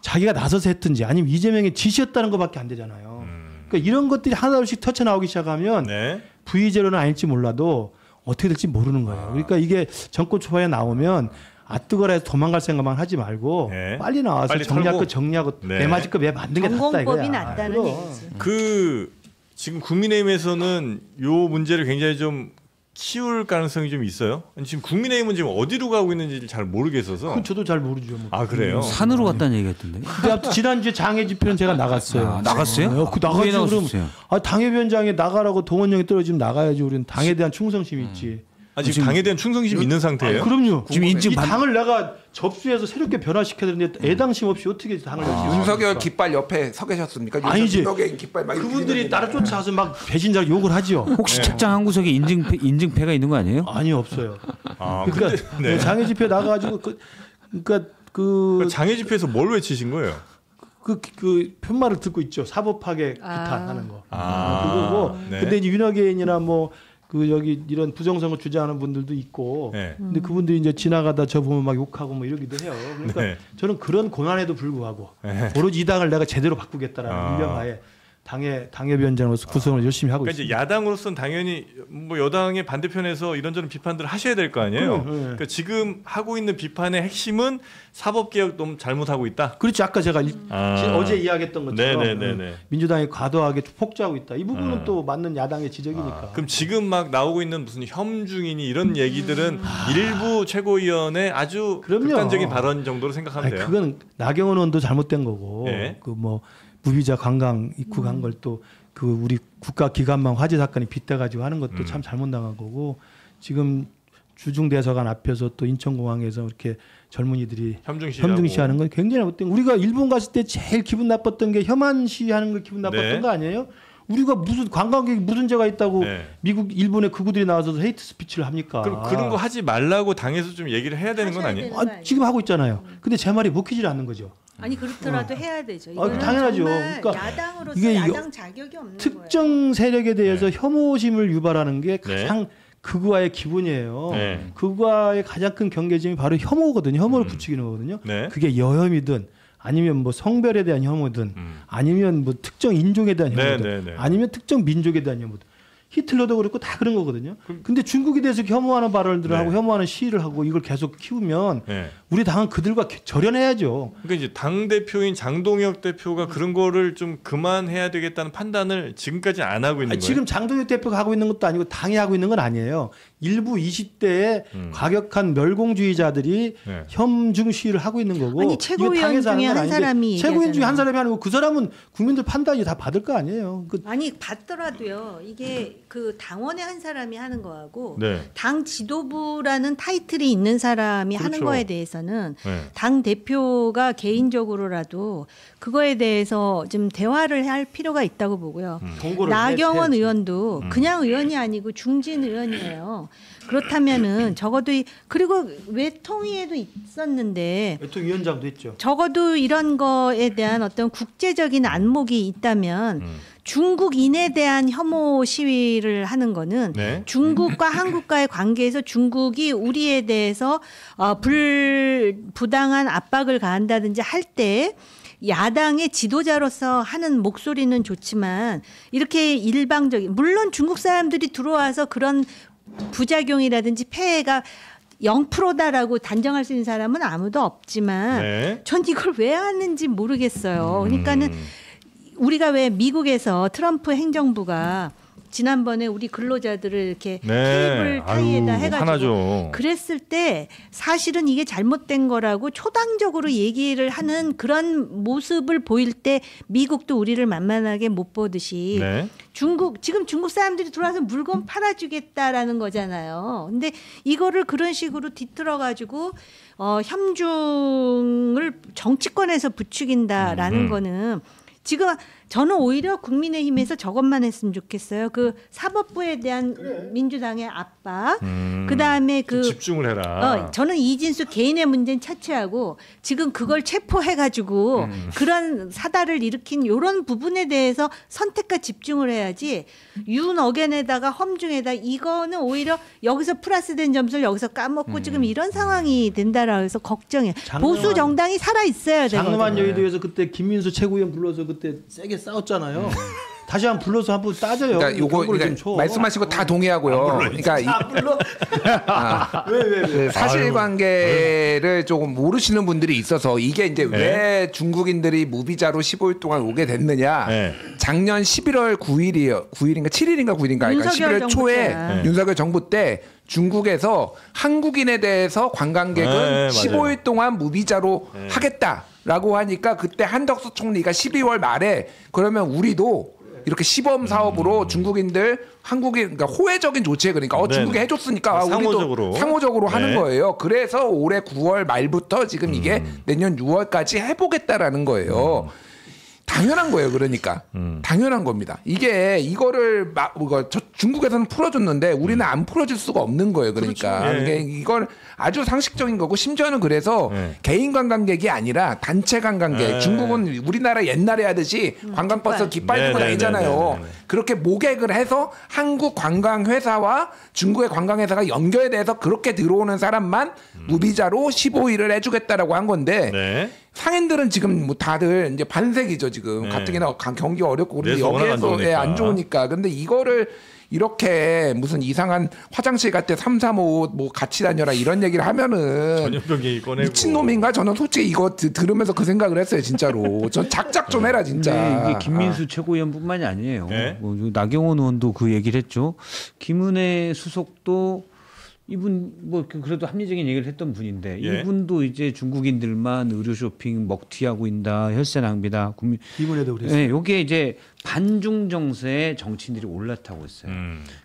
[SPEAKER 3] 자기가 나서서 했든지 아니면 이재명의 지시였다는 것밖에 안 되잖아요. 그러니까 이런 것들이 하나씩 터쳐 나오기 시작하면
[SPEAKER 5] 네.
[SPEAKER 3] 부의제로는 아닐지 몰라도 어떻게 될지 모르는 거예요. 그러니까 이게 정권 초반에 나오면 아뜨거라 해서 도망갈 생각만 하지 말고
[SPEAKER 5] 네.
[SPEAKER 3] 빨리 나와서
[SPEAKER 5] 빨리
[SPEAKER 3] 정리할
[SPEAKER 5] 털고.
[SPEAKER 3] 거 정리하고
[SPEAKER 5] 네.
[SPEAKER 3] 매 맞을 거 매 만든 게 낫다
[SPEAKER 4] 전공법이
[SPEAKER 3] 이거야.
[SPEAKER 4] 낫다는
[SPEAKER 3] 그럼.
[SPEAKER 4] 얘기지.
[SPEAKER 5] 그 지금 국민의힘에서는 요 문제를 굉장히 좀 키울 가능성이 좀 있어요. 아니, 지금 국민의힘은 지금 어디로 가고 있는지 잘 모르겠어서.
[SPEAKER 3] 그건 저도 잘 모르죠. 뭐.
[SPEAKER 5] 아 그래요?
[SPEAKER 2] 산으로 갔다는 얘기했던데.
[SPEAKER 3] 근데 아무튼 지난주에 장애 집회는 제가 나갔어요.
[SPEAKER 2] 아, 나갔어요?
[SPEAKER 3] 그
[SPEAKER 2] 왜
[SPEAKER 3] 나가지 그럼
[SPEAKER 2] 나갔었어요?
[SPEAKER 3] 당협위원장에 나가라고 동원령이 떨어지면 나가야지. 우리는 당에 대한 충성심이 있지.
[SPEAKER 5] 아, 지금 당에 대한 충성심 있는 상태예요?
[SPEAKER 3] 그럼요.
[SPEAKER 2] 지금 인증
[SPEAKER 3] 이
[SPEAKER 2] 받-
[SPEAKER 3] 당을 내가 접수해서 새롭게 변화시켜야 되는데 애당심 없이 어떻게 당을 열심히
[SPEAKER 1] 윤석열
[SPEAKER 3] 합니까?
[SPEAKER 1] 깃발 옆에 서 계셨습니까?
[SPEAKER 3] 아니지.
[SPEAKER 1] 윤석열 깃발 막 이렇게
[SPEAKER 3] 그분들이
[SPEAKER 1] 들고
[SPEAKER 3] 따라 쫓아와서 막 배신자를 욕을 하죠.
[SPEAKER 2] 혹시 책장 한 구석에 인증패가 있는 거 아니에요?
[SPEAKER 3] 아니 없어요.
[SPEAKER 5] 아,
[SPEAKER 3] 그러니까
[SPEAKER 5] 근데, 네.
[SPEAKER 3] 장애 집회 나가가지고 그러니까
[SPEAKER 5] 그 장애 집회에서 뭘 외치신 거예요?
[SPEAKER 3] 그 편말을 듣고 있죠. 사법하게
[SPEAKER 4] 아.
[SPEAKER 3] 비판하는 거.
[SPEAKER 5] 아,
[SPEAKER 3] 그거고.
[SPEAKER 5] 네.
[SPEAKER 3] 근데 이제 윤호개인이나 뭐 그 여기 이런 부정선거 주장하는 분들도 있고.
[SPEAKER 5] 네.
[SPEAKER 3] 근데 그분들이 이제 지나가다 저 보면 막 욕하고 뭐 이러기도 해요. 그러니까
[SPEAKER 5] 네.
[SPEAKER 3] 저는 그런 고난에도 불구하고
[SPEAKER 5] 네.
[SPEAKER 3] 오로지 이 당을 내가 제대로 바꾸겠다라는
[SPEAKER 5] 아.
[SPEAKER 3] 일념하에 당협위원장으로서 구성을 열심히 하고
[SPEAKER 5] 그러니까 이제
[SPEAKER 3] 있습니다.
[SPEAKER 5] 야당으로서는 당연히 뭐 여당의 반대편에서 이런저런 비판들을 하셔야 될 거 아니에요.
[SPEAKER 3] 그래, 네.
[SPEAKER 5] 그러니까 지금 하고 있는 비판의 핵심은 사법개혁 너무 잘못하고 있다.
[SPEAKER 3] 그렇지 아까 제가
[SPEAKER 5] 아.
[SPEAKER 3] 어제 이야기했던 것처럼
[SPEAKER 5] 네네네네.
[SPEAKER 3] 민주당이 과도하게 폭주하고 있다. 이 부분은
[SPEAKER 5] 아.
[SPEAKER 3] 또 맞는 야당의 지적이니까.
[SPEAKER 5] 그럼 지금 막 나오고 있는 무슨 협중이니 이런 얘기들은 일부 최고위원의 아주
[SPEAKER 3] 그럼요.
[SPEAKER 5] 극단적인 발언 정도로 생각하면
[SPEAKER 3] 아니,
[SPEAKER 5] 돼요.
[SPEAKER 3] 그건 나경원 의원도 잘못된 거고
[SPEAKER 5] 네.
[SPEAKER 3] 그 뭐 무비자 관광 입국한 걸 또 그 우리 국가 기관망 화재 사건이 빗대 가지고 하는 것도 참 잘못 나간 거고 지금 주중 대사관 앞에서 또 인천공항에서 이렇게 젊은이들이 협중시하는 건 굉장히 잘못된 거. 우리가 일본 갔을 때 제일 기분 나빴던 게 혐한 시하는 걸 기분 나빴던
[SPEAKER 5] 네.
[SPEAKER 3] 거 아니에요? 우리가 무슨 관광객이 무슨 죄가 있다고
[SPEAKER 5] 네.
[SPEAKER 3] 미국 일본의 극우들이 나와서 헤이트 스피치를 합니까?
[SPEAKER 5] 그럼 그런 거 하지 말라고 당에서 좀 얘기를 해야 되는 건
[SPEAKER 4] 하셔야
[SPEAKER 5] 아니에요?
[SPEAKER 4] 되는 거
[SPEAKER 3] 아, 지금 하고 있잖아요. 근데 제 말이 먹히질 않는 거죠.
[SPEAKER 4] 아니 그렇더라도 해야 되죠. 이거는
[SPEAKER 3] 당연하죠.
[SPEAKER 4] 정말
[SPEAKER 3] 그러니까
[SPEAKER 4] 야당으로서
[SPEAKER 3] 이게
[SPEAKER 4] 야당 자격이 없는 거예요.
[SPEAKER 3] 특정 세력에 대해서
[SPEAKER 5] 네.
[SPEAKER 3] 혐오심을 유발하는 게
[SPEAKER 5] 네.
[SPEAKER 3] 가장 극우화의 기본이에요.
[SPEAKER 5] 네.
[SPEAKER 3] 극우화의 가장 큰 경계점이 바로 혐오거든요. 혐오를 부추기는 거거든요.
[SPEAKER 5] 네.
[SPEAKER 3] 그게 여혐이든 아니면 뭐 성별에 대한 혐오든 아니면 뭐 특정 인종에 대한
[SPEAKER 5] 네,
[SPEAKER 3] 혐오든
[SPEAKER 5] 네, 네.
[SPEAKER 3] 아니면 특정 민족에 대한 혐오든 히틀러도 그렇고 다 그런 거거든요. 근데 중국에 대해서 혐오하는 발언들을 하고 혐오하는 시위를 하고 이걸 계속 키우면 우리 당은 그들과 절연해야죠.
[SPEAKER 5] 그러니까 이제 당 대표인 장동혁 대표가 그런 거를 좀 그만해야 되겠다는 판단을 지금까지 안 하고 있는 거예요.
[SPEAKER 3] 지금 장동혁 대표가 하고 있는 것도 아니고 당이 하고 있는 건 아니에요. 일부 20대의 과격한 멸공주의자들이 혐중 시위를 하고 있는 거고.
[SPEAKER 4] 아니 최고위원 중에 한 사람이
[SPEAKER 3] 최고위원 중에 한 사람이 아니고 그 사람은 국민들 판단이 다 받을 거 아니에요.
[SPEAKER 4] 아니 받더라도요. 이게 그 당원의 한 사람이 하는 거하고
[SPEAKER 5] 네.
[SPEAKER 4] 당 지도부라는 타이틀이 있는 사람이
[SPEAKER 5] 그렇죠.
[SPEAKER 4] 하는 거에 대해서는
[SPEAKER 5] 네.
[SPEAKER 4] 당 대표가 개인적으로라도 그거에 대해서 좀 대화를 할 필요가 있다고 보고요. 나경원 의원도 그냥 의원이 아니고 중진 의원이에요. 그렇다면은 적어도 그리고 외통위에도 있었는데
[SPEAKER 3] 외통위원장도 있죠.
[SPEAKER 4] 적어도 이런 거에 대한 어떤 국제적인 안목이 있다면 중국인에 대한 혐오 시위를 하는 거는
[SPEAKER 5] 네.
[SPEAKER 4] 중국과 한국과의 관계에서 중국이 우리에 대해서 부당한 압박을 가한다든지 할 때 야당의 지도자로서 하는 목소리는 좋지만 이렇게 일방적인 물론 중국 사람들이 들어와서 그런 부작용이라든지 폐해가 0%다라고 단정할 수 있는 사람은 아무도 없지만
[SPEAKER 5] 네.
[SPEAKER 4] 전 이걸 왜 하는지 모르겠어요. 그러니까는 우리가 왜 미국에서 트럼프 행정부가 지난번에 우리 근로자들을 이렇게 케이블 타이에다 해가지고
[SPEAKER 5] 화나죠.
[SPEAKER 4] 그랬을 때 사실은 이게 잘못된 거라고 초당적으로 얘기를 하는 그런 모습을 보일 때 미국도 우리를 만만하게 못 보듯이
[SPEAKER 5] 네.
[SPEAKER 4] 지금 중국 사람들이 들어와서 물건 팔아주겠다라는 거잖아요. 근데 이거를 그런 식으로 뒤틀어 가지고 혐중을 정치권에서 부추긴다라는 거는 지금 저는 오히려 국민의힘에서 저것만 했으면 좋겠어요. 그 사법부에 대한 민주당의 압박, 그다음에 그
[SPEAKER 5] 집중을 해라.
[SPEAKER 4] 저는 이진수 개인의 문제는 차치하고 지금 그걸 체포해가지고 그런 사달을 일으킨 이런 부분에 대해서 선택과 집중을 해야지 윤어겐에다가 험중에다 이거는 오히려 여기서 플러스된 점수를 여기서 까먹고 지금 이런 상황이 된다라고 해서 걱정해. 보수 정당이 살아 있어야 돼요.
[SPEAKER 3] 장엄한 여의도에서 그때 김민수 최고위원 불러서 그때 세게 싸웠잖아요. 다시 한번 불러서 한번 따져요.
[SPEAKER 1] 그러니까 요거 말씀하신 거 다 동의하고요. 그러니까 그 사실관계를 조금 모르시는 분들이 있어서 이게 이제 왜 중국인들이 무비자로 15일 동안 오게 됐느냐. 작년 11월 9일인가 7일인가 9일인가 그러니까 11월 초에 윤석열 정부 때 중국에서 한국인에 대해서 관광객은 15일 동안 무비자로 하겠다라고 하니까 그때 한덕수 총리가 12월 말에 그러면 우리도 이렇게 시범 사업으로 중국인들 한국인 그러니까 호혜적인 조치에 그러니까 중국이 해줬으니까 우리도 상호적으로 하는 거예요. 그래서 올해 9월 말부터 지금 이게 내년 6월까지 해보겠다라는 거예요. 당연한 거예요. 그러니까 당연한 겁니다. 이거를 중국에서는 풀어줬는데 우리는 안 풀어줄 수가 없는 거예요. 그러니까
[SPEAKER 5] 그렇죠.
[SPEAKER 1] 이건 아주 상식적인 거고 심지어는 그래서 개인 관광객이 아니라 단체 관광객. 중국은 우리나라 옛날에 하듯이 관광버스 깃발 들고 다니잖아요. 그렇게 모객을 해서 한국 관광회사와 중국의 관광회사가 연결돼서 그렇게 들어오는 사람만 무비자로 15일을 해주겠다라고 한 건데 상인들은 지금 뭐 다들 이제 반색이죠 지금 가뜩이나 경기가 어렵고 그런데 여기에서 안 좋으니까. 근데 이거를 이렇게 무슨 이상한 화장실 갈 때 3, 3, 5 뭐 같이 다녀라 이런 얘기를 하면은
[SPEAKER 5] 전염병 얘기 꺼내고
[SPEAKER 1] 미친놈인가? 저는 솔직히 이거 들으면서 그 생각을 했어요 진짜로. 전 작작 좀 해라 진짜.
[SPEAKER 2] 이게 김민수 최고위원뿐만이 아니에요. 뭐 나경원 의원도 그 얘기를 했죠. 김은혜 수석도 이분 뭐 그래도 합리적인 얘기를 했던 분인데 이분도 이제 중국인들만 의료 쇼핑 먹튀하고 있다, 혈세 낭비다.
[SPEAKER 3] 이번에도 그랬어요.
[SPEAKER 2] 네, 이게 이제 반중 정세에 정치인들이 올라타고 있어요.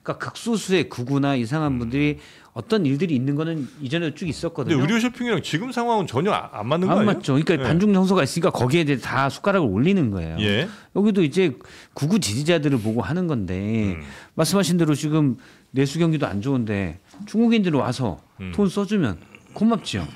[SPEAKER 2] 그러니까 극소수의 극우나 이상한 분들이 어떤 일들이 있는 거는 이전에 쭉 있었거든요.
[SPEAKER 5] 근데 의료 쇼핑이랑 지금 상황은 전혀 안 맞는 거
[SPEAKER 2] 안
[SPEAKER 5] 아니에요?
[SPEAKER 2] 맞죠. 그러니까 반중 정서가 있으니까 거기에 대해 다 숟가락을 올리는 거예요. 여기도 이제 극우 지지자들을 보고 하는 건데 말씀하신 대로 지금 내수 경기도 안 좋은데 중국인들이 와서 돈 써주면 고맙죠.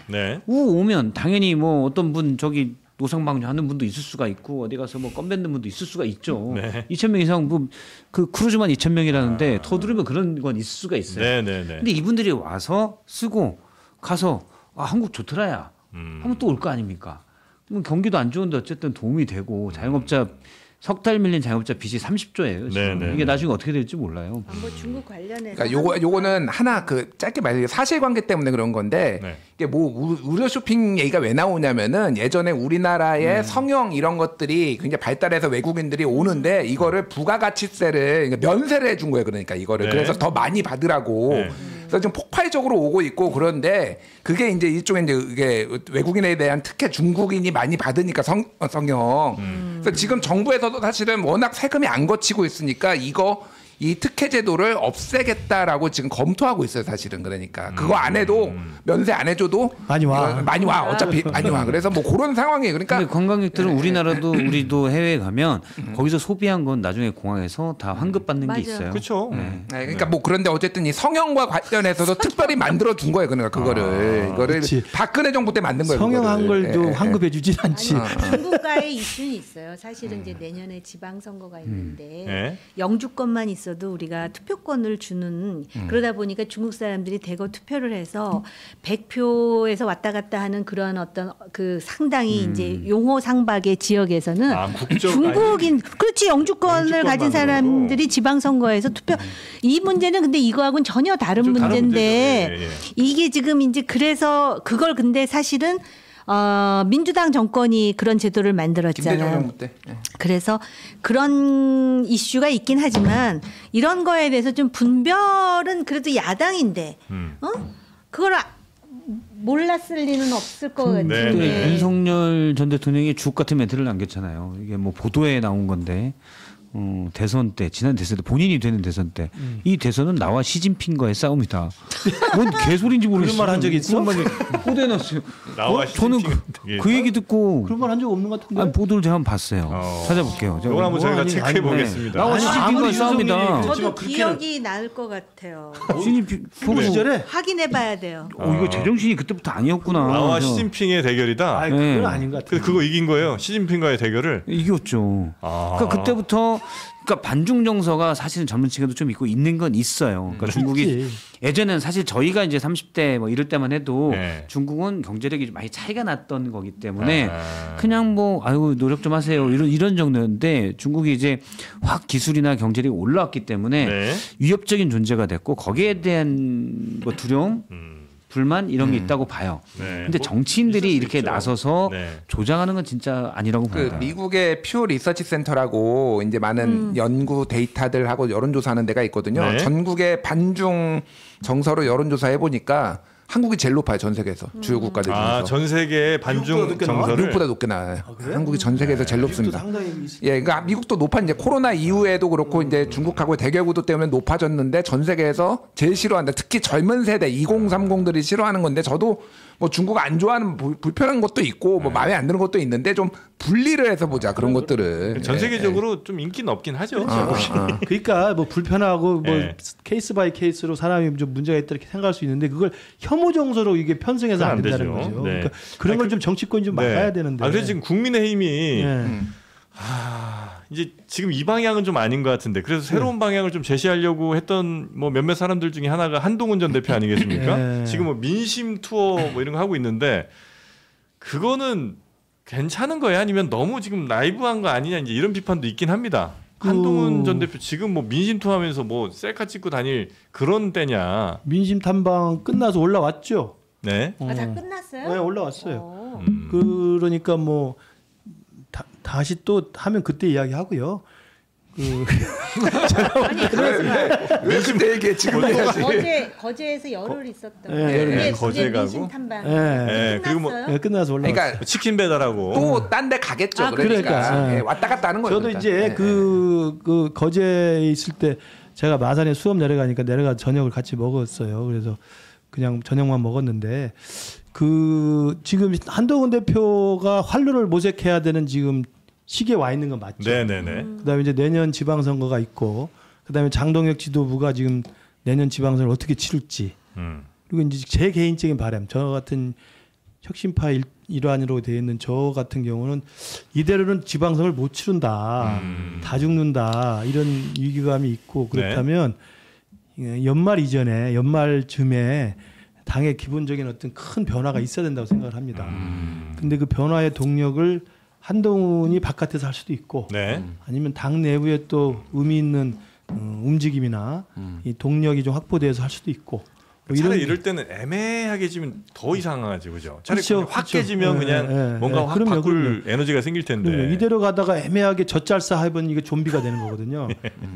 [SPEAKER 2] 오면 당연히 뭐 어떤 분 저기 노상방뇨 하는 분도 있을 수가 있고 어디 가서 뭐 껌뱉는 분도 있을 수가 있죠. 2,000명 이상 뭐 그 크루즈만 2,000명이라는데 더 들으면 그런 건 있을 수가 있어요. 근데 이분들이 와서 쓰고 가서 한국 좋더라야 하면 또 올 거 아닙니까? 그럼 경기도 안 좋은데 어쨌든 도움이 되고 자영업자 석 달 밀린 자영업자 빚이 30조예요.
[SPEAKER 5] 네.
[SPEAKER 2] 이게 나중에 어떻게 될지 몰라요.
[SPEAKER 4] 뭐 중국 관련해서
[SPEAKER 1] 그러니까 요거는 하나 그 짧게 말해 사실관계 때문에 그런 건데
[SPEAKER 5] 네.
[SPEAKER 1] 이게 뭐 의료 쇼핑 얘기가 왜 나오냐면은 예전에 우리나라의 성형 이런 것들이 굉장히 발달해서 외국인들이 오는데 이거를 부가가치세를 그러니까 면세를 해준 거예요. 그러니까 이거를
[SPEAKER 5] 네.
[SPEAKER 1] 그래서 더 많이 받으라고.
[SPEAKER 5] 네.
[SPEAKER 1] 그래서 지금 폭발적으로 오고 있고 그런데 그게 이제 이쪽에 이제 이게 외국인에 대한 특혜 중국인이 많이 받으니까 성형. 그래서 지금 정부에서도 사실은 워낙 세금이 안 거치고 있으니까 이 특혜 제도를 없애겠다라고 지금 검토하고 있어요, 사실은. 그러니까 그거 안 해도 면세 안 해줘도
[SPEAKER 3] 많이 와.
[SPEAKER 1] 많이 와. 어차피 많이 와. 그래서 뭐 그런 상황이에요. 그러니까
[SPEAKER 2] 근데 관광객들은 우리도 해외에 가면 거기서 소비한 건 나중에 공항에서 다 환급받는 게
[SPEAKER 4] 맞아요.
[SPEAKER 2] 있어요.
[SPEAKER 5] 그렇죠.
[SPEAKER 1] 그러니까 뭐 그런데 어쨌든 이 성형과 관련해서도 특별히 만들어 둔 거예요. 그러니까 이거를
[SPEAKER 3] 그치.
[SPEAKER 1] 박근혜 정부 때 만든 거예요.
[SPEAKER 3] 성형한
[SPEAKER 1] 그거를.
[SPEAKER 3] 걸도
[SPEAKER 1] 예,
[SPEAKER 3] 환급해주진 않지.
[SPEAKER 4] 중국과의 이슈는 있어요. 사실은 이제 내년에 지방선거가 있는데
[SPEAKER 5] 네.
[SPEAKER 4] 영주권만 있어도 우리가 투표권을 주는 그러다 보니까 중국 사람들이 대거 투표를 해서 100표에서 왔다 갔다 하는 그런 어떤 그 상당히 이제 용호상박의 지역에서는 중국인 그렇지 영주권을 가진 사람들이 지방선거에서 투표 이 문제는 근데 이거하고는 전혀 다른 문제인데
[SPEAKER 5] 문제죠. 예.
[SPEAKER 4] 이게 지금 이제 그래서 그걸 근데 사실은 민주당 정권이 그런 제도를 만들었잖아요.
[SPEAKER 1] 김대중 정부 때. 예.
[SPEAKER 4] 그래서 그런 이슈가 있긴 하지만 이런 거에 대해서 좀 분별은 그래도 야당인데 그걸 몰랐을 리는 없을 것
[SPEAKER 5] 네.
[SPEAKER 4] 같은데.
[SPEAKER 2] 근데 윤석열 전 대통령이 주옥 같은 멘트를 남겼잖아요. 이게 뭐 보도에 나온 건데 대선 때 지난 대선 때 본인이 되는 대선 때 이 대선은 나와 시진핑과의 싸움이다. 뭔 개소리인지 모르겠어요.
[SPEAKER 3] 그런 말 한 적이 있어?
[SPEAKER 2] 보도에 넣었어요.
[SPEAKER 5] 나와
[SPEAKER 2] 저는
[SPEAKER 5] 시진핑
[SPEAKER 2] 그 얘기 듣고
[SPEAKER 3] 그런 말 한 적 없는 것 같은데.
[SPEAKER 2] 아니, 보도를 제가 한번 봤어요. 찾아볼게요. 제가
[SPEAKER 5] 이걸 한번 저희가
[SPEAKER 3] 아니,
[SPEAKER 5] 체크해
[SPEAKER 3] 아니,
[SPEAKER 5] 보겠습니다.
[SPEAKER 2] 나와
[SPEAKER 3] 아니,
[SPEAKER 2] 시진핑과의
[SPEAKER 3] 아무리
[SPEAKER 2] 싸움이다.
[SPEAKER 3] 윤석열이
[SPEAKER 4] 저도
[SPEAKER 3] 그렇지만 그렇게는-
[SPEAKER 4] 기억이 날 것 같아요.
[SPEAKER 2] 시진핑
[SPEAKER 3] 그 시절에
[SPEAKER 4] 확인해봐야 돼요.
[SPEAKER 2] 이거 제정신이 그때부터 아니었구나.
[SPEAKER 5] 나와
[SPEAKER 2] 그래서
[SPEAKER 5] 시진핑의 대결이다.
[SPEAKER 3] 아, 그건
[SPEAKER 2] 네.
[SPEAKER 3] 아닌 것 같아.
[SPEAKER 5] 그거 이긴 거예요. 시진핑과의 대결을.
[SPEAKER 2] 이겼죠. 그러니까 그때부터 그러니까 반중 정서가 사실은 젊은 층에도 좀 있고 있는 건 있어요. 그러니까 중국이
[SPEAKER 3] 있지.
[SPEAKER 2] 예전에는 사실 저희가 이제 30대 뭐 이럴 때만 해도
[SPEAKER 5] 네.
[SPEAKER 2] 중국은 경제력이 좀 많이 차이가 났던 거기 때문에
[SPEAKER 5] 아.
[SPEAKER 2] 그냥 뭐 아유 노력 좀 하세요 이런 정도였는데 중국이 이제 확 기술이나 경제력이 올라왔기 때문에
[SPEAKER 5] 네.
[SPEAKER 2] 위협적인 존재가 됐고 거기에 대한 뭐 두려움, 불만 이런 게 있다고 봐요.
[SPEAKER 5] 네.
[SPEAKER 2] 근데
[SPEAKER 5] 뭐
[SPEAKER 2] 정치인들이
[SPEAKER 5] 있을 수
[SPEAKER 2] 이렇게
[SPEAKER 5] 있죠.
[SPEAKER 2] 나서서
[SPEAKER 5] 네.
[SPEAKER 2] 조장하는 건 진짜 아니라고
[SPEAKER 1] 그
[SPEAKER 2] 봐요.
[SPEAKER 1] 미국의 퓨 리서치 센터라고 이제 많은 연구 데이터들하고 여론조사하는 데가 있거든요.
[SPEAKER 5] 네.
[SPEAKER 1] 전국의 반중 정서로 여론조사 해보니까 한국이 제일 높아요, 전 세계에서 주요 국가들 중에서.
[SPEAKER 5] 아, 전 세계 반중
[SPEAKER 3] 미국보다 높게 나와?
[SPEAKER 5] 정서를
[SPEAKER 1] 미국보다 높게 나와요.
[SPEAKER 3] 그래요?
[SPEAKER 1] 한국이 전 세계에서 제일 높습니다.
[SPEAKER 3] 상당히 있-
[SPEAKER 1] 예, 그러니까 미국도 높아 이제 코로나 이후에도 그렇고 이제 중국하고 대결 구도 때문에 높아졌는데 전 세계에서 제일 싫어한다. 특히 젊은 세대 2030들이 싫어하는 건데 저도 뭐 중국 안 좋아하는 불편한 것도 있고 뭐 마음에 안 드는 것도 있는데 좀 분리를 해서 보자 그런 것들을.
[SPEAKER 5] 전 세계적으로 좀 인기는 없긴 하죠.
[SPEAKER 3] 그러니까 뭐 불편하고 뭐
[SPEAKER 5] 네.
[SPEAKER 3] 케이스 바이 케이스로 사람이 좀 문제가 있다 이렇게 생각할 수 있는데 그걸 혐오 정서로 이게 편승해서 안
[SPEAKER 5] 그건 안
[SPEAKER 3] 된다는
[SPEAKER 5] 되죠.
[SPEAKER 3] 거죠.
[SPEAKER 5] 네.
[SPEAKER 3] 그러니까 그런 걸 좀 정치권이 좀 막아야 되는데.
[SPEAKER 5] 아, 그래서 지금 국민의힘이
[SPEAKER 3] 네.
[SPEAKER 5] 이제 지금 이 방향은 좀 아닌 것 같은데 그래서 새로운 방향을 좀 제시하려고 했던 뭐 몇몇 사람들 중에 하나가 한동훈 전 대표 아니겠습니까?
[SPEAKER 3] 네.
[SPEAKER 5] 지금 뭐 민심 투어 뭐 이런 거 하고 있는데 그거는 괜찮은 거야 아니면 너무 지금 라이브한 거 아니냐 이제 이런 비판도 있긴 합니다. 한동훈 전 대표 지금 뭐 민심 투어하면서 뭐 셀카 찍고 다닐 그런 때냐?
[SPEAKER 3] 민심 탐방 끝나서 올라왔죠.
[SPEAKER 5] 네.
[SPEAKER 4] 아, 다 끝났어요?
[SPEAKER 3] 네, 올라왔어요.
[SPEAKER 4] 어.
[SPEAKER 3] 그러니까 뭐 다시 또 하면 그때 이야기하고요.
[SPEAKER 4] 아니 그래서
[SPEAKER 1] 왜 그때 얘기해 지금 해야지.
[SPEAKER 4] 거제에서 열흘 있었던.
[SPEAKER 3] 네,
[SPEAKER 4] 그게
[SPEAKER 5] 네,
[SPEAKER 4] 그게
[SPEAKER 5] 거제 가고.
[SPEAKER 4] 민심 탐방.
[SPEAKER 3] 네.
[SPEAKER 5] 그리고 뭐
[SPEAKER 4] 끝났어요?
[SPEAKER 3] 네, 끝나서 올라왔어요.
[SPEAKER 1] 그러니까
[SPEAKER 5] 치킨 배달하고
[SPEAKER 1] 또 딴 데 가겠죠.
[SPEAKER 4] 아,
[SPEAKER 1] 그러니까,
[SPEAKER 3] 그러니까.
[SPEAKER 1] 예, 왔다 갔다 하는 거예요.
[SPEAKER 3] 저도
[SPEAKER 1] 그러니까.
[SPEAKER 3] 이제
[SPEAKER 1] 예,
[SPEAKER 3] 그 거제에 있을 때 제가 마산에 수업 내려가니까 내려가 저녁을 같이 먹었어요. 그래서 그냥 저녁만 먹었는데 그 지금 한동훈 대표가 활로를 모색해야 되는 지금 시기에 와 있는 건 맞죠.
[SPEAKER 5] 네네네.
[SPEAKER 3] 그다음에 이제 내년 지방선거가 있고 그다음에 장동혁 지도부가 지금 내년 지방선을 어떻게 치를지 그리고 이제 제 개인적인 바람 저 같은 혁신파 일환으로 되어 있는 저 같은 경우는 이대로는 지방선을 못 치른다 다 죽는다 이런 위기감이 있고 그렇다면 연말 이전에 연말쯤에 당의 기본적인 어떤 큰 변화가 있어야 된다고 생각을 합니다. 근데 그 변화의 동력을 한동훈이 바깥에서 할 수도 있고
[SPEAKER 5] 네.
[SPEAKER 3] 아니면 당 내부에 또 의미 있는 움직임이나 이 동력이 좀 확보돼서 할 수도 있고 뭐
[SPEAKER 5] 차라리 이럴 때는 애매하게 지면 더 이상하지 그죠? 차라리
[SPEAKER 3] 그렇죠,
[SPEAKER 5] 그냥 확
[SPEAKER 3] 그렇죠.
[SPEAKER 5] 깨지면 그냥 뭔가 확
[SPEAKER 3] 그럼요,
[SPEAKER 5] 바꿀
[SPEAKER 3] 그럼요.
[SPEAKER 5] 에너지가 생길 텐데.
[SPEAKER 3] 이대로 가다가 애매하게 젖잘싸 해보면 이게 좀비가 되는 거거든요.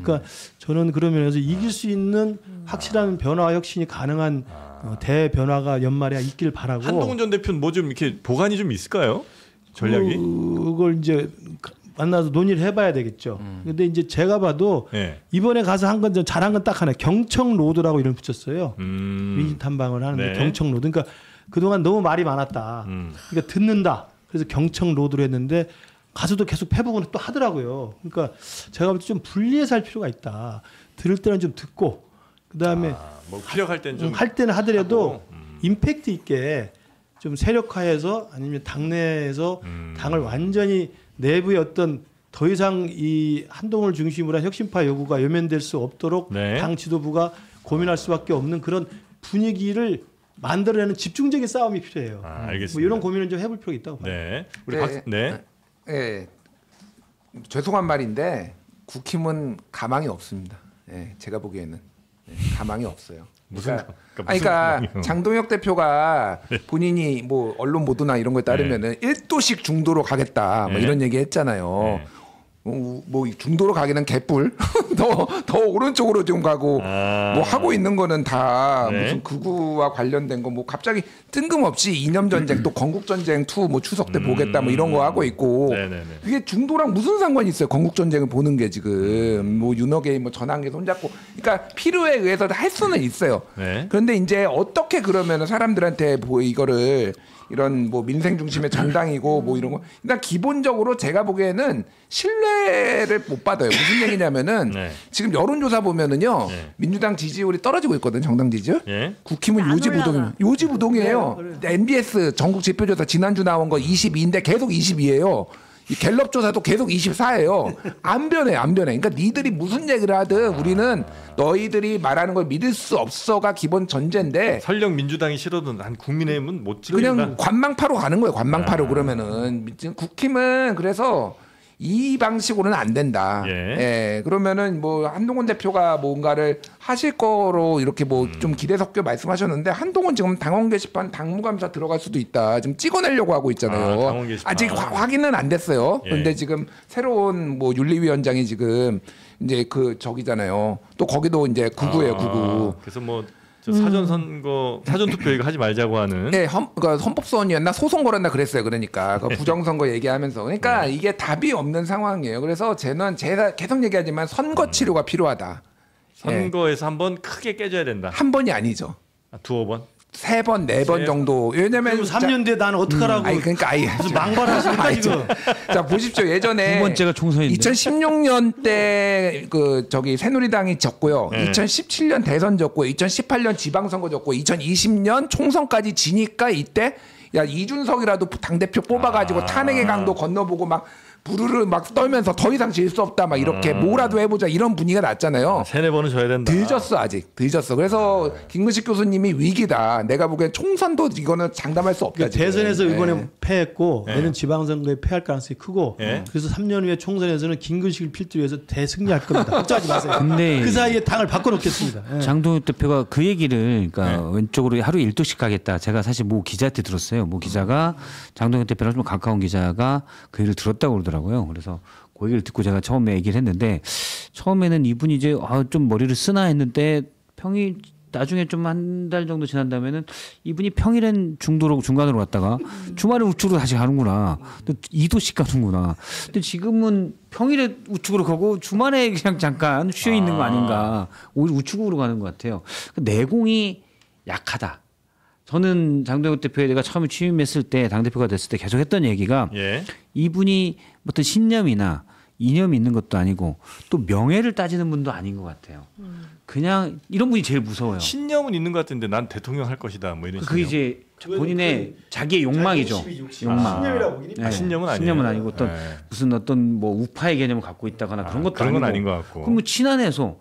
[SPEAKER 3] 그러니까 저는 그런 면에서 이길 수 있는 확실한 변화와 혁신이 가능한 대변화가 연말에 있길 바라고.
[SPEAKER 5] 한동훈 전 대표는 뭐 좀 이렇게 보관이 좀 있을까요? 전략이?
[SPEAKER 3] 그걸 이제 만나서 논의를 해봐야 되겠죠. 근데 이제 제가 봐도
[SPEAKER 5] 네.
[SPEAKER 3] 이번에 가서 한 건 잘한 건 딱 하나 경청 로드라고 이름 붙였어요. 민심 탐방을 하는데
[SPEAKER 5] 네.
[SPEAKER 3] 경청 로드. 그러니까 그동안 너무 말이 많았다. 그러니까 듣는다. 그래서 경청 로드로 했는데 가서도 계속 회복은 또 하더라고요. 그러니까 제가 볼 때 좀 분리해서 할 필요가 있다. 들을 때는 좀 듣고 그다음에
[SPEAKER 5] 뭐 필요할 땐 좀
[SPEAKER 3] 할 때는 하더라도
[SPEAKER 5] 하고,
[SPEAKER 3] 임팩트 있게 좀 세력화해서 아니면 당내에서 당을 완전히 내부의 어떤 더 이상 이 한동훈을 중심으로 한 혁신파 요구가 외면될 수 없도록
[SPEAKER 5] 네.
[SPEAKER 3] 당 지도부가 고민할 수밖에 없는 그런 분위기를 만들어내는 집중적인 싸움이 필요해요.
[SPEAKER 5] 알겠습니다.
[SPEAKER 3] 뭐 이런 고민을 좀 해볼 필요가 있다고 봐요.
[SPEAKER 5] 네. 우리
[SPEAKER 1] 네.
[SPEAKER 5] 네.
[SPEAKER 1] 예, 죄송한 말인데 국힘은 가망이 없습니다. 예, 제가 보기에는 가망이 없어요.
[SPEAKER 5] 무슨
[SPEAKER 1] 그러니까
[SPEAKER 5] 가망이요?
[SPEAKER 1] 장동혁 대표가 본인이 뭐 언론 보도나 이런 거에 따르면은 1도씩 중도로 가겠다 뭐
[SPEAKER 5] 네.
[SPEAKER 1] 이런 얘기 했잖아요.
[SPEAKER 5] 네.
[SPEAKER 1] 뭐 중도로 가기는 개뿔 더 오른쪽으로 좀 가고 뭐 하고 있는 거는 다
[SPEAKER 5] 네.
[SPEAKER 1] 무슨 극우와 관련된 거 뭐 갑자기 뜬금없이 이념 전쟁 또 건국 전쟁 2 뭐 추석 때 보겠다 뭐 이런 거 하고 있고
[SPEAKER 5] 네네네.
[SPEAKER 1] 그게 중도랑 무슨 상관이 있어요? 건국 전쟁을 보는 게 지금 뭐 윤석열 뭐 전환기 손잡고 그러니까 필요에 의해서 할 수는 있어요.
[SPEAKER 5] 네.
[SPEAKER 1] 그런데 이제 어떻게 그러면은 사람들한테 뭐 이거를 이런 뭐 민생 중심의 정당이고 뭐 이런 거 일단 기본적으로 제가 보기에는 신뢰를 못 받아요. 무슨 얘기냐면은
[SPEAKER 5] 네.
[SPEAKER 1] 지금 여론조사 보면은요
[SPEAKER 5] 네.
[SPEAKER 1] 민주당 지지율이 떨어지고 있거든 정당 지지율.
[SPEAKER 5] 예.
[SPEAKER 1] 국힘은
[SPEAKER 4] 안 올라가.
[SPEAKER 1] 요지부동이에요. MBS 전국 지표조사 지난주 나온 거 22인데 계속 22예요. 이 갤럽 조사도 계속 24예요. 안 변해, 안 변해. 그러니까 니들이 무슨 얘기를 하든 우리는 너희들이 말하는 걸 믿을 수 없어가 기본 전제인데
[SPEAKER 5] 설령 민주당이 싫어도 난 국민의힘은 못 찍는다.
[SPEAKER 1] 그냥 관망파로 가는 거예요. 관망파로 그러면은 지금 국힘은 그래서 이 방식으로는 안 된다.
[SPEAKER 5] 예.
[SPEAKER 1] 그러면은 뭐 한동훈 대표가 뭔가를 하실 거로 이렇게 뭐 좀 기대 섞여 말씀하셨는데 한동훈 지금 당원 게시판 당무감사 들어갈 수도 있다. 지금 찍어내려고 하고 있잖아요.
[SPEAKER 5] 당원 게시판.
[SPEAKER 1] 아직 확인은 안 됐어요.
[SPEAKER 5] 예.
[SPEAKER 1] 그런데 지금 새로운 뭐 윤리위원장이 지금 이제 그 저기잖아요. 또 거기도 이제 구구예요, 구구.
[SPEAKER 5] 그래서 뭐 저 사전 선거 사전 투표 이거 하지 말자고 하는.
[SPEAKER 1] 네, 그러니까 헌법소원이었나 소송 걸었나 그랬어요. 그러니까 그 부정선거 얘기하면서 그러니까 이게 답이 없는 상황이에요. 그래서 제가 계속 얘기하지만 선거 치료가 필요하다.
[SPEAKER 5] 선거에서 한번 크게 깨져야 된다.
[SPEAKER 1] 한 번이 아니죠.
[SPEAKER 5] 두어 번.
[SPEAKER 1] 3번, 4번 정도. 왜냐면
[SPEAKER 3] 그럼 3년 뒤에 나는 어떡하라고
[SPEAKER 1] 아니 그러니까
[SPEAKER 3] 무슨 망발하십니까 지금?
[SPEAKER 1] 자 보십시오. 예전에
[SPEAKER 2] 두 번째가 총선인데.
[SPEAKER 1] 2016년 때 그 저기 새누리당이 졌고요.
[SPEAKER 5] 네.
[SPEAKER 1] 2017년 대선 졌고요. 2018년 지방선거 졌고 2020년 총선까지 지니까 이때 야 이준석이라도 당 대표 뽑아가지고 탄핵의 강도 건너보고 막 부르르 막 떨면서 더 이상 질 수 없다 막 이렇게 뭐라도 해보자 이런 분위기가 났잖아요.
[SPEAKER 5] 3-4번은 져야 된다.
[SPEAKER 1] 늦었어 아직 늦었어. 그래서 김근식 교수님이 위기다. 내가 보기엔 총선도 이거는 장담할 수 없다.
[SPEAKER 3] 그러니까
[SPEAKER 1] 지금.
[SPEAKER 3] 대선에서
[SPEAKER 1] 네.
[SPEAKER 3] 이번에 패했고 내년 지방선거에 패할 가능성이 크고
[SPEAKER 5] 네.
[SPEAKER 3] 그래서 3년 후에 총선에서는 김근식을 필두로 해서 대승리할 겁니다. 걱정하지 마세요.
[SPEAKER 2] 근데
[SPEAKER 3] 그 사이에 당을 바꿔놓겠습니다. 예.
[SPEAKER 2] 장동혁 대표가 그 얘기를 그러니까 왼쪽으로 하루 1도씩 가겠다. 제가 사실 모 기자한테 들었어요. 모 기자가 장동혁 대표랑 좀 가까운 기자가 그 얘기를 들었다고 그러더라고요. 그래서 그 얘기를 듣고 제가 처음에 얘기를 했는데 처음에는 이분이 이제 좀 머리를 쓰나 했는데 평일 나중에 좀 한 달 정도 지난다면은 이분이 평일엔 중간으로 갔다가 주말에 우측으로 다시 가는구나. 또 2도씩 가는구나. 근데 지금은 평일에 우측으로 가고 주말에 그냥 잠깐 쉬어 있는 거 아닌가. 오히려 우측으로 가는 것 같아요. 내공이 약하다. 저는 장동혁 대표에 내가 처음에 취임했을 때 당대표가 됐을 때 계속 했던 얘기가
[SPEAKER 5] 예.
[SPEAKER 2] 이분이 어떤 신념이나 이념이 있는 것도 아니고 또 명예를 따지는 분도 아닌 것 같아요. 그냥 이런 분이 제일 무서워요.
[SPEAKER 5] 신념은 있는 것 같은데 난 대통령 할 것이다. 뭐 이런
[SPEAKER 2] 그
[SPEAKER 5] 신념.
[SPEAKER 2] 이제 본인의 자기의 욕망이죠. 욕망.
[SPEAKER 3] 신념이라고 보기는
[SPEAKER 2] 네.
[SPEAKER 5] 신념은 아니에요.
[SPEAKER 2] 신념은 아니고 어떤
[SPEAKER 5] 네.
[SPEAKER 2] 무슨 어떤 뭐 우파의 개념을 갖고 있다거나 그런 것도
[SPEAKER 5] 그런 건
[SPEAKER 2] 아니고.
[SPEAKER 5] 아닌 것 같고.
[SPEAKER 2] 그럼 뭐 친한해서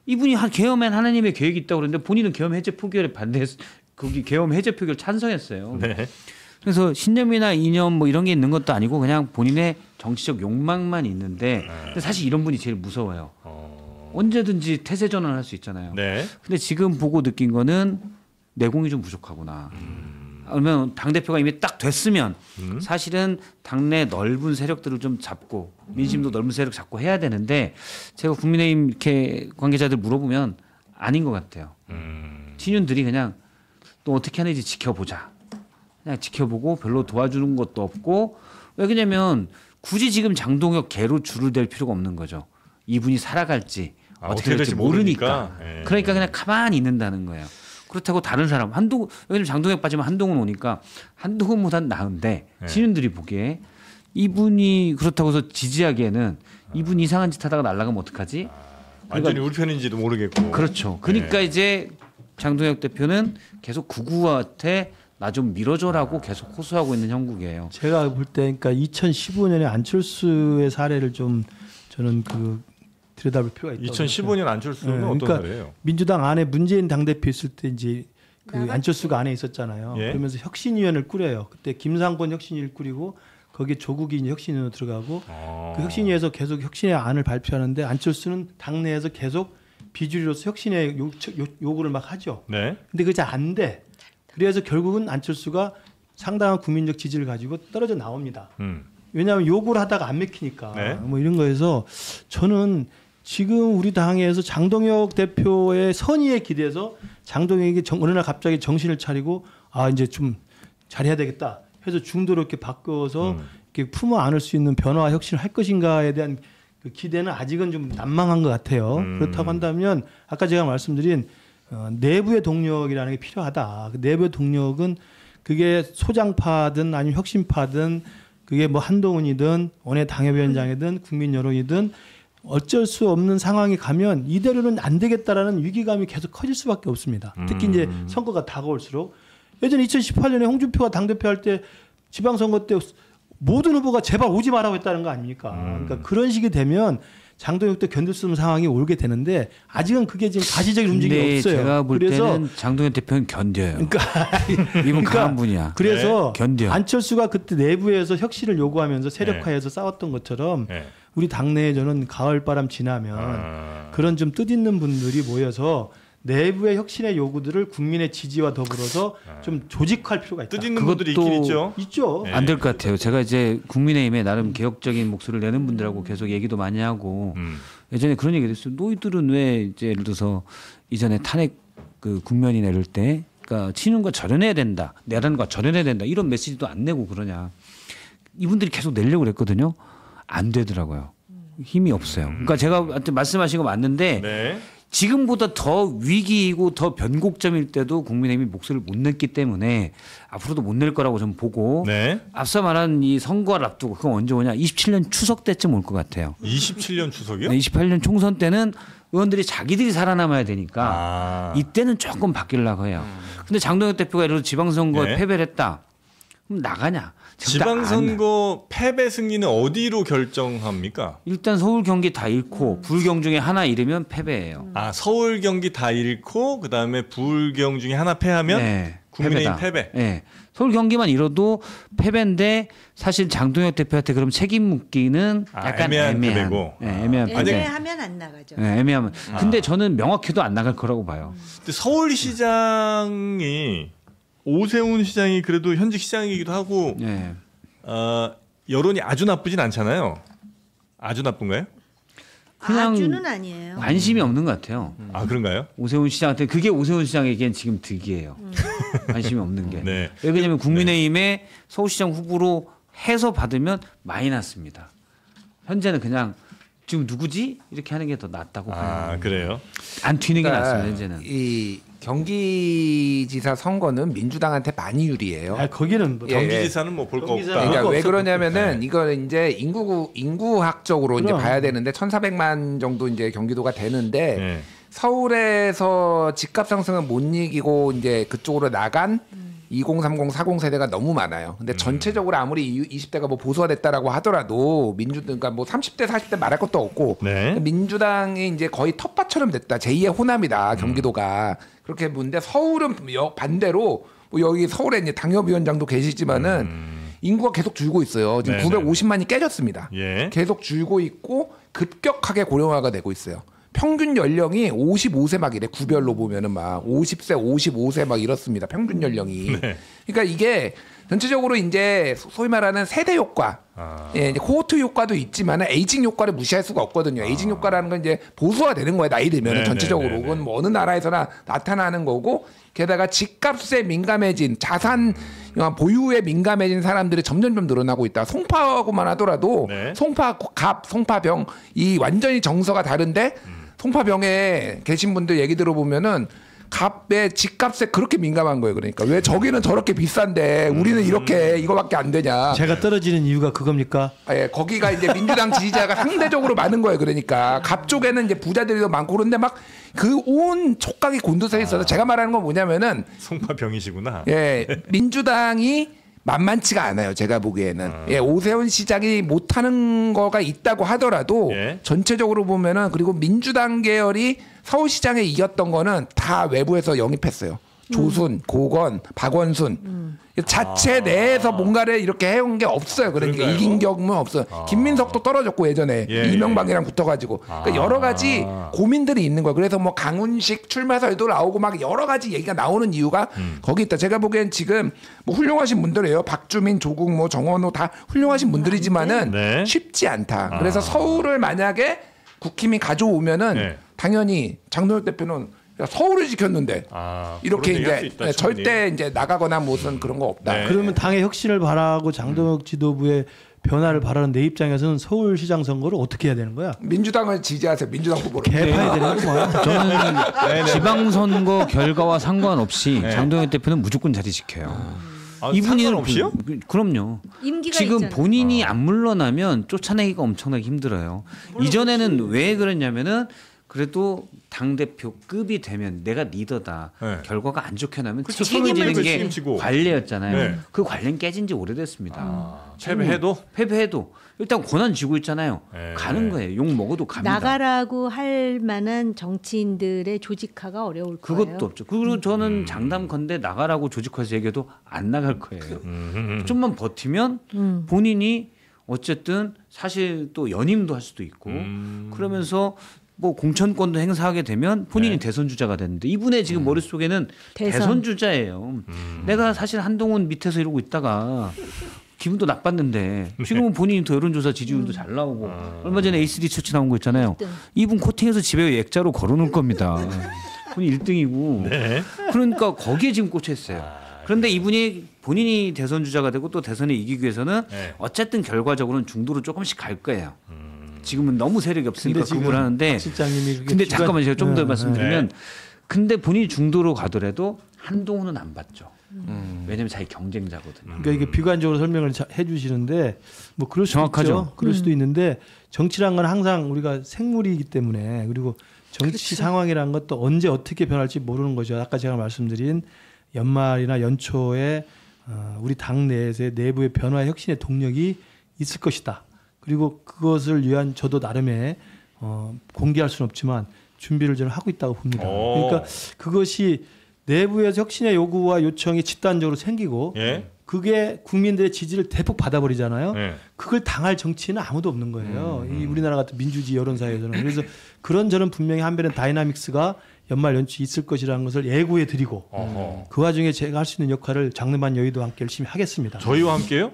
[SPEAKER 2] 이분이 계엄엔 하나님의 계획이 있다고 그러는데 본인은 계엄 해제 표결에 반대해서 거기 계엄 해제 표결 찬성했어요.
[SPEAKER 5] 네.
[SPEAKER 2] 그래서 신념이나 이념 뭐 이런 게 있는 것도 아니고 그냥 본인의 정치적 욕망만 있는데 근데 사실 이런 분이 제일 무서워요. 언제든지 태세 전환할 수 있잖아요.
[SPEAKER 5] 네.
[SPEAKER 2] 근데 지금 보고 느낀 거는 내공이 좀 부족하구나. 그러면 당 대표가 이미 딱 됐으면 사실은 당내 넓은 세력들을 좀 잡고 민심도 넓은 세력 잡고 해야 되는데 제가 국민의힘 이렇게 관계자들 물어보면 아닌 것 같아요. 친윤들이 그냥 또 어떻게 하는지 지켜보자. 그냥 지켜보고 별로 도와주는 것도 없고 왜 그러냐면 굳이 지금 장동혁 개로 줄을 댈 필요가 없는 거죠. 이분이 살아갈지 어떻게 될지 모르니까.
[SPEAKER 5] 예.
[SPEAKER 2] 그러니까 그냥 가만히 있는다는 거예요. 그렇다고 다른 사람 한동훈 왜냐면 장동혁 빠지면 한동훈 오니까 한동훈보단 나은데
[SPEAKER 5] 네.
[SPEAKER 2] 시민들이 보기에 이분이 그렇다고 해서 지지하기에는 이분 이상한 짓 하다가 날아가면 어떡하지?
[SPEAKER 5] 완전히 우리 편인지도 모르겠고.
[SPEAKER 2] 그렇죠. 그러니까 이제 장동혁 대표는 계속 구구한테 나 좀 밀어줘라고 계속 호소하고 있는 형국이에요.
[SPEAKER 3] 제가 볼 때 그러니까 2015년에 안철수의 사례를 좀 저는 들여다볼 필요가 있다고
[SPEAKER 5] 2015년 안철수는
[SPEAKER 3] 네,
[SPEAKER 5] 어떤
[SPEAKER 3] 그러니까
[SPEAKER 5] 사례예요?
[SPEAKER 3] 민주당 안에 문재인 당대표 있을 때 이제
[SPEAKER 4] 나갔죠.
[SPEAKER 3] 안철수가 안에 있었잖아요.
[SPEAKER 5] 예.
[SPEAKER 3] 그러면서 혁신위원회를 꾸려요. 그때 김상곤 혁신위를 꾸리고 거기에 조국이 이제 혁신위원으로 들어가고 그 혁신위에서 계속 혁신의 안을 발표하는데 안철수는 당내에서 계속 비주류로서 혁신의 요구를 막 하죠.
[SPEAKER 5] 네.
[SPEAKER 3] 근데 그게 잘 안 돼. 그래서 결국은 안철수가 상당한 국민적 지지를 가지고 떨어져 나옵니다. 왜냐하면 요구를 하다가 안 맥히니까.
[SPEAKER 5] 네.
[SPEAKER 3] 뭐 이런 거에서 저는 지금 우리 당에서 장동혁 대표의 선의에 기대서 장동혁이 어느 날 갑자기 정신을 차리고 아 이제 좀 잘해야 되겠다 해서 중도로 이렇게 바꿔서 이렇게 품어 안을 수 있는 변화와 혁신을 할 것인가에 대한 그 기대는 아직은 좀 난망한 것 같아요. 그렇다고 한다면 아까 제가 말씀드린 내부의 동력이라는 게 필요하다. 그 내부의 동력은 그게 소장파든 아니면 혁신파든 그게 뭐 한동훈이든 원외 당협위원장이든 국민 여론이든 어쩔 수 없는 상황이 가면 이대로는 안 되겠다라는 위기감이 계속 커질 수밖에 없습니다. 특히 이제 선거가 다가올수록 예전에 2018년에 홍준표가 당대표 할 때 지방선거 때 모든 후보가 제발 오지 말라고 했다는 거 아닙니까? 그러니까 그런 식이 되면 장동혁도 견딜 수 없는 상황이 오게 되는데 아직은 그게 지금 가시적인 움직임이 없어요.
[SPEAKER 2] 제가 볼
[SPEAKER 3] 그래서
[SPEAKER 2] 때는 장동혁 대표는 견뎌요.
[SPEAKER 3] 그러니까
[SPEAKER 2] 이분 강한 분이야.
[SPEAKER 3] 그래서
[SPEAKER 2] 네. 견뎌.
[SPEAKER 3] 안철수가 그때 내부에서 혁신을 요구하면서 세력화해서 싸웠던 것처럼
[SPEAKER 5] 네.
[SPEAKER 3] 우리 당내에 저는 가을바람 지나면 그런 좀 뜻있는 분들이 모여서 내부의 혁신의 요구들을 국민의 지지와 더불어서 좀 조직할 필요가 있다.
[SPEAKER 5] 뜻있는 분들이
[SPEAKER 2] 그것도
[SPEAKER 5] 있긴 있죠.
[SPEAKER 3] 있죠.
[SPEAKER 5] 네.
[SPEAKER 2] 안 될 것 같아요. 제가 이제 국민의힘에 나름 개혁적인 목소리를 내는 분들하고 계속 얘기도 많이 하고 예전에 그런 얘기를 했어요. 너희들은 왜 이제 예를 들어서 이전에 탄핵 그 국면이 내릴 때 그러니까 친윤과 절연해야 된다. 내란과 절연해야 된다. 이런 메시지도 안 내고 그러냐. 이분들이 계속 내려고 그랬거든요. 안 되더라고요. 힘이 없어요. 그러니까 제가 말씀하신 거 맞는데
[SPEAKER 5] 네.
[SPEAKER 2] 지금보다 더 위기이고 더 변곡점일 때도 국민의힘이 목소리를 못 냈기 때문에 앞으로도 못 낼 거라고 저는 보고
[SPEAKER 5] 네.
[SPEAKER 2] 앞서 말한 이 선거를 앞두고 그건 언제 오냐 27년 추석 때쯤 올 것 같아요.
[SPEAKER 5] 27년 추석이요?
[SPEAKER 2] 28년 총선 때는 의원들이 자기들이 살아남아야 되니까
[SPEAKER 5] 아.
[SPEAKER 2] 이때는 조금 바뀌려고 해요. 근데 장동혁 대표가 예를 들어 지방선거에
[SPEAKER 5] 네.
[SPEAKER 2] 패배를 했다. 그럼 나가냐?
[SPEAKER 5] 지방선거 패배 승리는 어디로 결정합니까?
[SPEAKER 2] 일단 서울 경기 다 잃고 불경 중에 하나 잃으면 패배예요.
[SPEAKER 5] 아 서울 경기 다 잃고 그 다음에 불경 중에 하나 패하면
[SPEAKER 2] 네,
[SPEAKER 5] 국민의힘
[SPEAKER 2] 패배다.
[SPEAKER 5] 패배.
[SPEAKER 2] 네. 서울 경기만 잃어도 패배인데 사실 장동혁 대표한테 그럼 책임 묻기는 약간
[SPEAKER 5] 애매한
[SPEAKER 2] 애매한
[SPEAKER 5] 패배고.
[SPEAKER 2] 네, 애매한 패배.
[SPEAKER 4] 애매하면 안 나가죠.
[SPEAKER 2] 네, 애매하면. 근데 저는 명확해도 안 나갈 거라고 봐요.
[SPEAKER 5] 근데 서울시장이 오세훈 시장이 그래도 현직 시장이기도 하고
[SPEAKER 2] 네.
[SPEAKER 5] 여론이 아주 나쁘진 않잖아요. 아주 나쁜가요?
[SPEAKER 2] 그냥
[SPEAKER 4] 아주는 아니에요.
[SPEAKER 2] 관심이 없는 것 같아요.
[SPEAKER 5] 아 그런가요?
[SPEAKER 2] 오세훈 시장한테 그게 오세훈 시장에겐 지금 득이에요. 관심이 없는 게.
[SPEAKER 5] 네.
[SPEAKER 2] 왜 그러냐면 국민의힘에 서울시장 후보로 해서 받으면 마이너스입니다. 현재는 그냥 지금 누구지 이렇게 하는 게 더 낫다고
[SPEAKER 5] 아
[SPEAKER 2] 봐요.
[SPEAKER 5] 그래요?
[SPEAKER 2] 안 튀는 게
[SPEAKER 1] 그러니까
[SPEAKER 2] 낫습니다. 현재는.
[SPEAKER 1] 이 경기지사 선거는 민주당한테 많이 유리해요.
[SPEAKER 3] 아, 거기는 뭐
[SPEAKER 1] 예,
[SPEAKER 5] 경기지사는 뭐 볼 거
[SPEAKER 3] 경기지사
[SPEAKER 5] 없다.
[SPEAKER 1] 그러니까
[SPEAKER 3] 별거
[SPEAKER 1] 왜
[SPEAKER 3] 없어.
[SPEAKER 1] 그러냐면은 이거는 이제 인구학적으로 이제
[SPEAKER 3] 그럼.
[SPEAKER 1] 봐야 되는데 1,400만 정도 이제 경기도가 되는데
[SPEAKER 5] 네.
[SPEAKER 1] 서울에서 집값 상승은 못 이기고 이제 그쪽으로 나간 2030, 40 세대가 너무 많아요. 근데 전체적으로 아무리 20대가 뭐 보수화 됐다라고 하더라도 그러니까 뭐 30대, 40대 말할 것도 없고
[SPEAKER 5] 네.
[SPEAKER 1] 민주당이 이제 거의 텃밭처럼 됐다. 제2의 호남이다. 경기도가. 그렇게 보는데 서울은 반대로 뭐 여기 서울에 이제 당협위원장도 계시지만은 인구가 계속 줄고 있어요. 지금
[SPEAKER 5] 네네.
[SPEAKER 1] 950만이 깨졌습니다.
[SPEAKER 5] 예.
[SPEAKER 1] 계속 줄고 있고 급격하게 고령화가 되고 있어요. 평균 연령이 55세 막 이래. 구별로 보면은 막 50세, 55세 막 이렇습니다. 평균 연령이.
[SPEAKER 5] 네.
[SPEAKER 1] 그러니까 이게 전체적으로 이제 소위 말하는 세대 효과, 예, 이제 코호트 효과도 있지만 에이징 효과를 무시할 수가 없거든요. 에이징 효과라는 건 이제 보수화되는 거예요. 나이 들면
[SPEAKER 5] 네,
[SPEAKER 1] 전체적으로.
[SPEAKER 5] 네, 네,
[SPEAKER 1] 그건 뭐 어느 나라에서나 나타나는 거고, 게다가 집값에 민감해진 자산 보유에 민감해진 사람들이 점점점 늘어나고 있다. 송파하고만 하더라도
[SPEAKER 5] 네.
[SPEAKER 1] 송파갑, 송파병 이 완전히 정서가 다른데 송파병에 계신 분들 얘기 들어보면은 값의 집값에 그렇게 민감한 거예요. 그러니까 왜 저기는 저렇게 비싼데 우리는 이렇게 이거밖에 안 되냐.
[SPEAKER 3] 제가 떨어지는 이유가 그겁니까?
[SPEAKER 1] 예, 거기가 이제 민주당 지지자가 상대적으로 많은 거예요. 그러니까 갑 쪽에는 이제 부자들이 더 많고 그런데 막 그 온 촉각이 곤두서 있어서 제가 말하는 건 뭐냐면은
[SPEAKER 5] 송파병이시구나.
[SPEAKER 1] 예, 민주당이 만만치가 않아요. 제가 보기에는. 예, 오세훈 시장이 못하는 거가 있다고 하더라도
[SPEAKER 5] 예.
[SPEAKER 1] 전체적으로 보면은 그리고 민주당 계열이 서울시장에 이겼던 거는 다 외부에서 영입했어요. 조순, 고건, 박원순 자체 내에서 뭔가를 이렇게 해온 게 없어요. 그러니까
[SPEAKER 5] 그런가요?
[SPEAKER 1] 이긴 경우는 없어요. 김민석도 떨어졌고 예전에
[SPEAKER 5] 예,
[SPEAKER 1] 이명박이랑 붙어가지고 그러니까 여러 가지 고민들이 있는 거예요. 그래서 뭐 강훈식 출마설도 나오고 막 여러 가지 얘기가 나오는 이유가 거기 있다. 제가 보기엔 지금 뭐 훌륭하신 분들이에요. 박주민, 조국, 뭐 정원호 다 훌륭하신 분들이지만은
[SPEAKER 5] 네.
[SPEAKER 1] 쉽지 않다. 그래서 서울을 만약에 국힘이 가져오면은
[SPEAKER 5] 네.
[SPEAKER 1] 당연히 장동혁 대표는 야, 서울을 지켰는데 이렇게
[SPEAKER 5] 그런 얘기할 수
[SPEAKER 1] 이제
[SPEAKER 5] 있다,
[SPEAKER 1] 절대 이제 나가거나 무슨 그런 거 없다.
[SPEAKER 5] 네.
[SPEAKER 3] 그러면 당의 혁신을 바라고 장동혁 지도부의 변화를 바라는 내 입장에서는 서울시장 선거를 어떻게 해야 되는 거야?
[SPEAKER 1] 민주당을 지지하세요. 민주당 후보로.
[SPEAKER 3] 개파야 되는 거구만.
[SPEAKER 2] 저는 지방선거 결과와 상관없이 장동혁 대표는 무조건 자리 지켜요. 이분이
[SPEAKER 5] 상관없이요?
[SPEAKER 2] 그럼요.
[SPEAKER 4] 임기가
[SPEAKER 2] 지금
[SPEAKER 4] 있잖아요.
[SPEAKER 2] 본인이 안 물러나면 쫓아내기가 엄청나게 힘들어요. 이전에는 왜 그랬냐면은 그래도 당 대표급이 되면 내가 리더다.
[SPEAKER 5] 네.
[SPEAKER 2] 결과가 안 좋게 나면
[SPEAKER 5] 그렇죠.
[SPEAKER 2] 책임을 지는
[SPEAKER 5] 책임을
[SPEAKER 2] 게
[SPEAKER 5] 책임지고.
[SPEAKER 2] 관례였잖아요.
[SPEAKER 5] 네.
[SPEAKER 2] 그 관례는 깨진 지 오래됐습니다.
[SPEAKER 5] 패배해도
[SPEAKER 2] 패배해도 일단 권한 쥐고 있잖아요.
[SPEAKER 5] 네.
[SPEAKER 2] 가는 거예요. 욕 먹어도 갑니다.
[SPEAKER 4] 나가라고 할 만한 정치인들의 조직화가 어려울 거예요.
[SPEAKER 2] 그것도 없죠. 그리고 저는 장담컨대 나가라고 조직화해서 얘기해도 안 나갈 거예요. 좀만 버티면 본인이 어쨌든 사실 또 연임도 할 수도 있고 그러면서 뭐 공천권도 행사하게 되면 본인이 대선 주자가 되는데 이분의 지금 머릿속에는 대선 주자예요. 내가 사실 한동훈 밑에서 이러고 있다가 기분도 나빴는데 지금은 본인이 더 여론조사 지지율도 잘 나오고 얼마 전에 에이스디 처치 나온 거 있잖아요. 이분 코팅해서 집에 액자로 걸어놓을 겁니다. 본인 1등이고
[SPEAKER 5] 네.
[SPEAKER 2] 그러니까 거기에 지금 꽂혀 있어요. 그런데 이분이 본인이 대선 주자가 되고 또 대선에 이기기 위해서는
[SPEAKER 5] 네.
[SPEAKER 2] 어쨌든 결과적으로는 중도로 조금씩 갈 거예요. 지금은 너무 세력이 없으니까 그걸 하는데
[SPEAKER 3] 실장님이 그게
[SPEAKER 2] 근데
[SPEAKER 3] 주관-
[SPEAKER 2] 잠깐만 제가 좀 더
[SPEAKER 3] 네,
[SPEAKER 2] 말씀드리면 근데 본인이 중도로 가더라도 한동훈은 안 받죠. 왜냐하면 자기 경쟁자거든요.
[SPEAKER 3] 그러니까 이게 비관적으로 설명을 해주시는데 뭐 그럴 수도
[SPEAKER 2] 정확하죠.
[SPEAKER 3] 있죠. 그럴 수도 있는데 정치란 건 항상 우리가 생물이기 때문에 그리고 정치 상황이라는 것도 언제 어떻게 변할지 모르는 거죠. 아까 제가 말씀드린 연말이나 연초에 우리 당 내에서의 내부의 변화 혁신의 동력이 있을 것이다. 그리고 그것을 위한 저도 나름의 공개할 수는 없지만 준비를 저는 하고 있다고 봅니다.
[SPEAKER 5] 오.
[SPEAKER 3] 그러니까 그것이 내부에서 혁신의 요구와 요청이 집단적으로 생기고
[SPEAKER 5] 예.
[SPEAKER 3] 그게 국민들의 지지를 대폭 받아버리잖아요.
[SPEAKER 5] 네.
[SPEAKER 3] 그걸 당할 정치인은 아무도 없는 거예요. 이 우리나라 같은 민주주의 여론사회에서는. 그래서 그런 저는 분명히 한편의 다이나믹스가 연말 연초 있을 것이라는 것을 예고해 드리고
[SPEAKER 5] 어허.
[SPEAKER 3] 그 와중에 제가 할 수 있는 역할을 장르만 여의도와 함께 열심히 하겠습니다.
[SPEAKER 5] 저희와 함께요?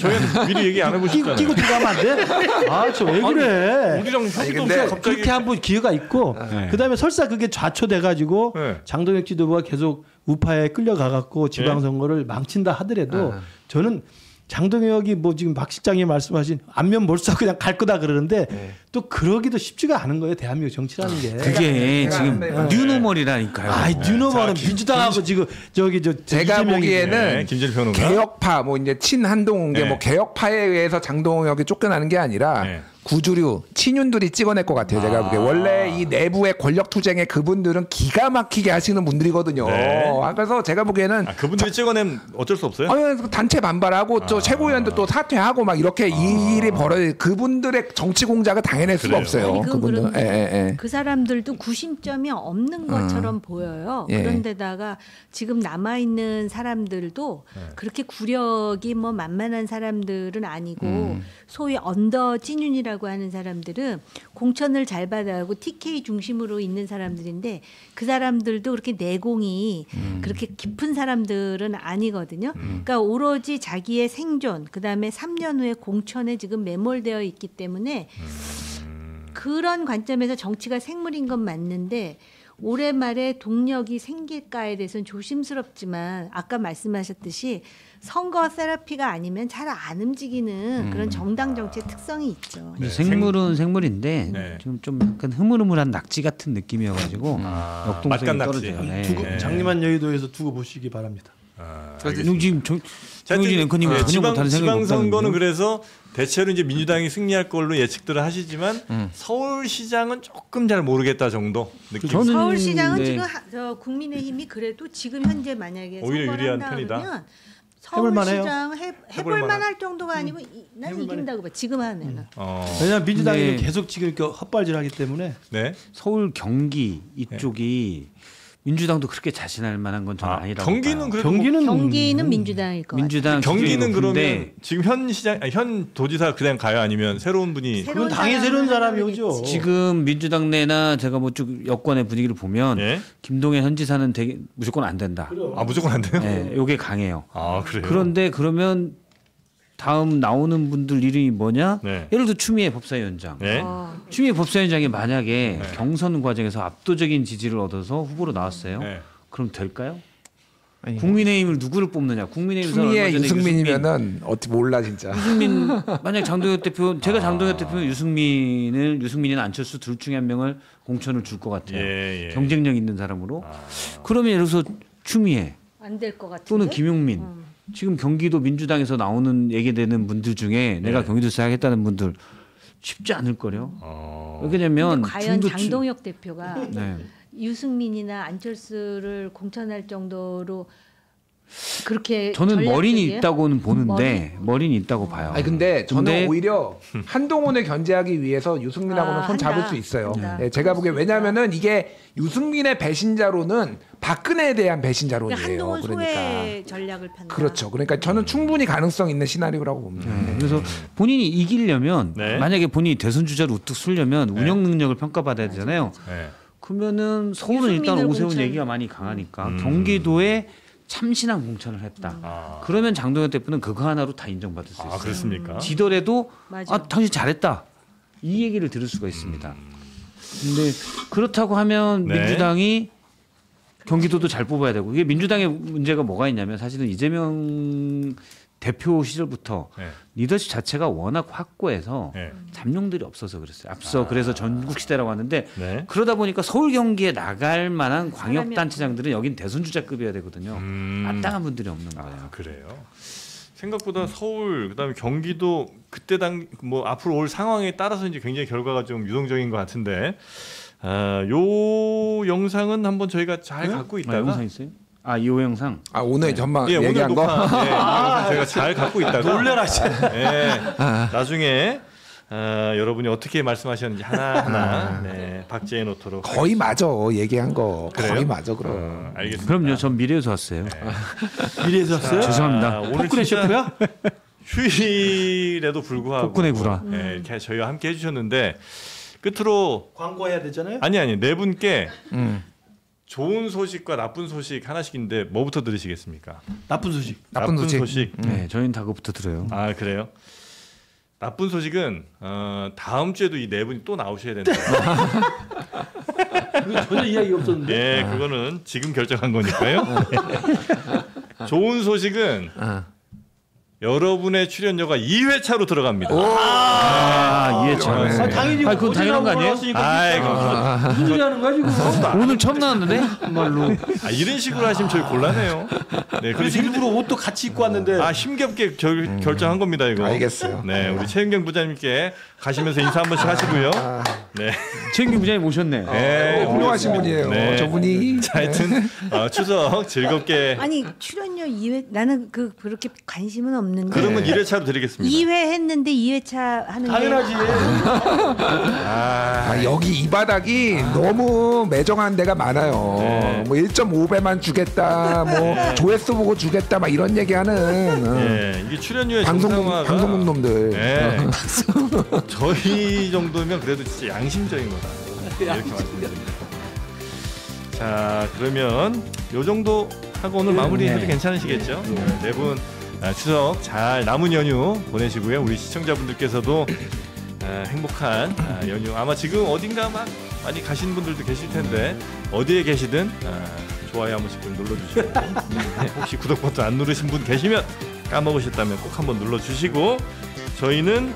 [SPEAKER 5] 저희는 미리 얘기 안 해보셨잖아요.
[SPEAKER 3] 끼고 들어가면 안 돼? 아, 저 왜 그래?
[SPEAKER 5] 우리랑 협의도
[SPEAKER 1] 근데
[SPEAKER 5] 없이 갑자기
[SPEAKER 3] 그렇게 한번 기회가 있고 그다음에 설사 그게 좌초돼가지고
[SPEAKER 5] 네.
[SPEAKER 3] 장동혁 지도부가 계속 우파에 끌려가갖고 지방선거를 망친다 하더라도 저는 장동혁이 뭐 지금 박 실장이 말씀하신 안면 몰수하고 그냥 갈 거다 그러는데 또 그러기도 쉽지가 않은 거예요. 대한민국 정치라는 게.
[SPEAKER 2] 그게 지금 뉴노멀이라니까요.
[SPEAKER 3] 아이 뉴노멀은 민주당하고 지금 저기 저
[SPEAKER 1] 제가
[SPEAKER 3] 이재명이-
[SPEAKER 1] 보기에는
[SPEAKER 5] 네, 김진일 평론가.
[SPEAKER 1] 개혁파 뭐 이제 친한동훈 게
[SPEAKER 5] 네.
[SPEAKER 1] 뭐 개혁파에 의해서 장동혁이 쫓겨나는 게 아니라
[SPEAKER 5] 네.
[SPEAKER 1] 구주류 친윤들이 찍어낼 것 같아요. 제가 보기에 원래 이 내부의 권력 투쟁에 그분들은 기가 막히게 하시는 분들이거든요.
[SPEAKER 5] 네.
[SPEAKER 1] 그래서 제가 보기에는
[SPEAKER 5] 그분들이 찍어내면 어쩔 수 없어요?
[SPEAKER 1] 아니, 단체 반발하고 또 최고위원들 또 사퇴하고 막 이렇게 이 일이 벌어져. 그분들의 정치 공작을 당해낼 수가
[SPEAKER 5] 그래요.
[SPEAKER 1] 없어요.
[SPEAKER 4] 아니, 그건
[SPEAKER 1] 그분들.
[SPEAKER 4] 그런데 그 사람들도 구심점이 없는 것처럼 보여요.
[SPEAKER 1] 예.
[SPEAKER 4] 그런데다가 지금 남아 있는 사람들도 그렇게 구력이 뭐 만만한 사람들은 아니고 소위 언더 찐윤이라고 하는 사람들은 공천을 잘 받아가고 TK 중심으로 있는 사람들인데 그 사람들도 그렇게 내공이 그렇게 깊은 사람들은 아니거든요. 그러니까 오로지 자기의 생존, 그다음에 3년 후에 공천에 지금 매몰되어 있기 때문에 그런 관점에서 정치가 생물인 건 맞는데 올해 말에 동력이 생길까에 대해서는 조심스럽지만 아까 말씀하셨듯이 선거 세라피가 아니면 잘 안 움직이는 그런 정당 정치의 특성이 있죠.
[SPEAKER 5] 네,
[SPEAKER 2] 생물은 생물인데
[SPEAKER 5] 네.
[SPEAKER 2] 좀 약간 흐물흐물한 낙지 같은 느낌이어가지고 역동성이
[SPEAKER 5] 맛간 낙지.
[SPEAKER 2] 떨어져요. 네.
[SPEAKER 3] 두고, 장림한 여의도에서 두고 보시기 바랍니다.
[SPEAKER 2] 지금 정유진 앵커님이 전혀 못하는 생각이
[SPEAKER 5] 지방선거는
[SPEAKER 2] 없다는데요.
[SPEAKER 5] 그래서 대체로 이제 민주당이 승리할 걸로 예측들을 하시지만 서울시장은 조금 잘 모르겠다 정도 느낌.
[SPEAKER 2] 저는
[SPEAKER 4] 서울시장은
[SPEAKER 2] 네.
[SPEAKER 4] 지금 국민의힘이 그래도 지금 현재 만약에
[SPEAKER 5] 오히려
[SPEAKER 4] 선거를
[SPEAKER 5] 유리한
[SPEAKER 4] 한다
[SPEAKER 5] 편이다?
[SPEAKER 4] 그러면
[SPEAKER 3] 해볼만해요?
[SPEAKER 4] 서울시장 해볼만 할 정도가 아니고 난 이긴다고 봐. 지금 하면은.
[SPEAKER 3] 왜냐하면 민주당이
[SPEAKER 2] 네.
[SPEAKER 3] 계속 지금 이렇게 헛발질하기 때문에
[SPEAKER 5] 네.
[SPEAKER 2] 서울 경기 이쪽이 민주당도 그렇게 자신할 만한 건 저는 아니라고
[SPEAKER 5] 경기는
[SPEAKER 2] 봐요.
[SPEAKER 5] 그래도
[SPEAKER 4] 경기는 민주당일 것 같아요.
[SPEAKER 2] 민주당
[SPEAKER 5] 경기는
[SPEAKER 2] 기준으로
[SPEAKER 5] 그러면
[SPEAKER 2] 근데
[SPEAKER 5] 지금 현 시장 현 도지사 그냥 가요 아니면 새로운 분이
[SPEAKER 3] 그건 당의 새로운 사람이 오죠.
[SPEAKER 2] 지금 민주당 내나 제가 뭐 쭉 여권의 분위기를 보면
[SPEAKER 5] 예?
[SPEAKER 2] 김동연 현 지사는 되게 무조건 안 된다.
[SPEAKER 5] 아 무조건 안 돼요?
[SPEAKER 2] 네, 요게 강해요.
[SPEAKER 5] 아 그래요?
[SPEAKER 2] 그런데 그러면 다음 나오는 분들 이름이 뭐냐?
[SPEAKER 5] 네.
[SPEAKER 2] 예를 들어 추미애 법사위원장.
[SPEAKER 5] 네.
[SPEAKER 2] 추미애 법사위원장이 만약에
[SPEAKER 5] 네.
[SPEAKER 2] 경선 과정에서 압도적인 지지를 얻어서 후보로 나왔어요.
[SPEAKER 5] 네.
[SPEAKER 2] 그럼 될까요?
[SPEAKER 1] 아니,
[SPEAKER 2] 국민의힘을 누구를 뽑느냐? 국민의힘에서
[SPEAKER 1] 추미애 유승민이면은 어떻게 몰라 진짜.
[SPEAKER 2] 유승민 만약 장동혁 대표 제가 장동혁 대표는 유승민이나 안철수 둘 중에 한 명을 공천을 줄 것 같아요.
[SPEAKER 5] 예, 예.
[SPEAKER 2] 경쟁력 있는 사람으로. 그러면 예를 들어서 추미애
[SPEAKER 4] 안 될 것 같은데.
[SPEAKER 2] 또는 김용민 지금 경기도 민주당에서 나오는 얘기되는 분들 중에 내가 경기도지사 하겠다는 분들 쉽지 않을 거요. 왜냐면
[SPEAKER 4] 근데 과연 장동혁 대표가
[SPEAKER 2] 네.
[SPEAKER 4] 유승민이나 안철수를 공천할 정도로 그렇게
[SPEAKER 2] 저는 머리는
[SPEAKER 4] 전략적이에요?
[SPEAKER 2] 있다고는 보는데 머리는 있다고 봐요.
[SPEAKER 1] 아니 근데 저는
[SPEAKER 2] 근데
[SPEAKER 1] 오히려 한동훈을 견제하기 위해서 유승민하고는 손 잡을
[SPEAKER 4] 한다.
[SPEAKER 1] 수 있어요.
[SPEAKER 4] 한다.
[SPEAKER 1] 네, 제가 보기에 왜냐하면은 이게 유승민의 배신자로는 박근혜에 대한 배신자론이에요.
[SPEAKER 4] 그러니까 한동훈
[SPEAKER 1] 그러니까
[SPEAKER 4] 소외 전략을 편다.
[SPEAKER 1] 그렇죠. 그러니까 저는 충분히 가능성 있는 시나리오라고 봅니다.
[SPEAKER 2] 그래서 본인이 이기려면
[SPEAKER 5] 네.
[SPEAKER 2] 만약에 본인이 대선 주자로 우뚝 서려면 운영 능력을 평가받아야 되잖아요.
[SPEAKER 5] 네.
[SPEAKER 2] 그러면은 서울은 일단
[SPEAKER 4] 유승민을
[SPEAKER 2] 오세훈
[SPEAKER 4] 공천.
[SPEAKER 2] 얘기가 많이 강하니까 경기도에 참신한 공천을 했다. 그러면 장동혁 대표는 그거 하나로 다 인정받을 수 있어요.
[SPEAKER 5] 아 그렇습니까?
[SPEAKER 2] 지더라도
[SPEAKER 4] 맞아.
[SPEAKER 2] 아 당신 잘했다 이 얘기를 들을 수가 있습니다. 근데 그렇다고 하면
[SPEAKER 5] 네.
[SPEAKER 2] 민주당이 경기도도 잘 뽑아야 되고 이게 민주당의 문제가 뭐가 있냐면 사실은 이재명 대표 시절부터
[SPEAKER 5] 네.
[SPEAKER 2] 리더십 자체가 워낙 확고해서
[SPEAKER 5] 네.
[SPEAKER 2] 잠룡들이 없어서 그랬어요. 앞서 그래서 전국 시대라고 하는데
[SPEAKER 5] 네.
[SPEAKER 2] 그러다 보니까 서울 경기에 나갈 만한 광역 단체장들은 여긴 대선 주자급이어야 되거든요. 마땅한 분들이 없는 거예요.
[SPEAKER 5] 아, 그래요. 생각보다 서울 그다음에 경기도 그때 당 뭐 앞으로 올 상황에 따라서 이제 굉장히 결과가 좀 유동적인 것 같은데 요 영상은 한번 저희가 잘 갖고
[SPEAKER 2] 아,
[SPEAKER 5] 있다가
[SPEAKER 2] 영상 있어요? 아, 이 영상.
[SPEAKER 1] 아 오늘 전망
[SPEAKER 5] 예, 오늘
[SPEAKER 1] 얘기한 거.
[SPEAKER 5] 녹화 예, 이 영상 저희가 잘 갖고 있다가
[SPEAKER 3] 놀래라
[SPEAKER 5] 예, 나중에 여러분이 어떻게 말씀하셨는지 하나하나 네, 박제해 놓도록
[SPEAKER 1] 거의 맞아 얘기한 거.
[SPEAKER 5] 그래요?
[SPEAKER 1] 거의 맞아 그럼.
[SPEAKER 5] 알겠습니다.
[SPEAKER 2] 그럼요. 전 미래에서 왔어요.
[SPEAKER 3] 미래에서 왔어요?
[SPEAKER 2] 죄송합니다.
[SPEAKER 5] 오늘
[SPEAKER 3] 폭군의
[SPEAKER 5] 진짜
[SPEAKER 3] 셰프야?
[SPEAKER 5] 휴일에도 불구하고
[SPEAKER 2] 폭군의 구라.
[SPEAKER 5] 예, 이렇게 저희와 함께 해주셨는데 끝으로
[SPEAKER 3] 광고해야 되잖아요.
[SPEAKER 5] 아니 네 분께 좋은 소식과 나쁜 소식 하나씩인데 뭐부터 들으시겠습니까?
[SPEAKER 3] 나쁜 소식.
[SPEAKER 1] 나쁜 소식.
[SPEAKER 2] 네, 저희는 다 그것부터 들어요.
[SPEAKER 5] 아 그래요? 나쁜 소식은 다음 주에도 이 네 분이 또 나오셔야 된다.
[SPEAKER 3] 그거 전혀 이야기 없었는데.
[SPEAKER 5] 예, 그거는 지금 결정한 거니까요. 좋은 소식은 여러분의 출연료가 2회차로 들어갑니다.
[SPEAKER 2] 이해차.
[SPEAKER 3] 당연히
[SPEAKER 2] 그건 당연한 거 아니에요?
[SPEAKER 3] 무슨 소리 하는 거야 지금?
[SPEAKER 2] 오늘 처음 나왔는데 정말로.
[SPEAKER 5] 이런 식으로 하시면 저희 곤란해요. 네,
[SPEAKER 3] 그래서 일부러 옷도 같이 입고 왔는데.
[SPEAKER 5] 힘겹게 결정한 겁니다 이거.
[SPEAKER 1] 알겠어요.
[SPEAKER 5] 네, 우리 최은경 부장님께 가시면서 인사 한 번씩 하시고요. 네.
[SPEAKER 2] 최인규 부장님 오셨네.
[SPEAKER 5] 네,
[SPEAKER 1] 훌륭하신 분이에요.
[SPEAKER 5] 네.
[SPEAKER 1] 저분이.
[SPEAKER 5] 자, 하여튼 추석 즐겁게.
[SPEAKER 4] 아니 출연료 2회 나는 그렇게 관심은 없는데.
[SPEAKER 5] 그러면 1회차로 드리겠습니다.
[SPEAKER 4] 2회 했는데 2회차 하는
[SPEAKER 3] 당연하지.
[SPEAKER 1] 여기 이 바닥이 너무 매정한 데가 많아요. 뭐 1.5배만 주겠다, 뭐 조회수 보고 주겠다, 막 이런 얘기하는
[SPEAKER 5] 네, 이게 출연료의 정상화가
[SPEAKER 1] 방송국 놈들.
[SPEAKER 5] 네. 저희 정도면 그래도 진짜 양심적인 거다. 이렇게 말씀드립니다. 자, 그러면 요 정도 하고 오늘 마무리해도 괜찮으시겠죠? 네 분 추석 잘 남은 연휴 보내시고요. 우리 시청자분들께서도 행복한 연휴. 아마 지금 어딘가 막 많이 가시는 분들도 계실 텐데 어디에 계시든 좋아요 한 번씩 좀 눌러주시고 혹시 구독 버튼 안 누르신 분 계시면 까먹으셨다면 꼭 한번 눌러주시고 저희는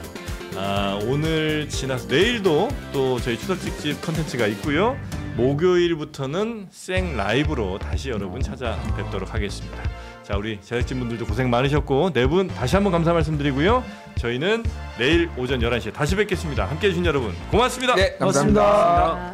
[SPEAKER 5] 오늘 지나서 내일도 또 저희 추석 특집 컨텐츠가 있고요. 목요일부터는 생 라이브로 다시 여러분 찾아뵙도록 하겠습니다. 자, 우리 제작진분들도 고생 많으셨고 네 분 다시 한번 감사 말씀드리고요. 저희는 내일 오전 11시에 다시 뵙겠습니다. 함께해 주신 여러분 고맙습니다.
[SPEAKER 1] 네, 감사합니다.
[SPEAKER 4] 아.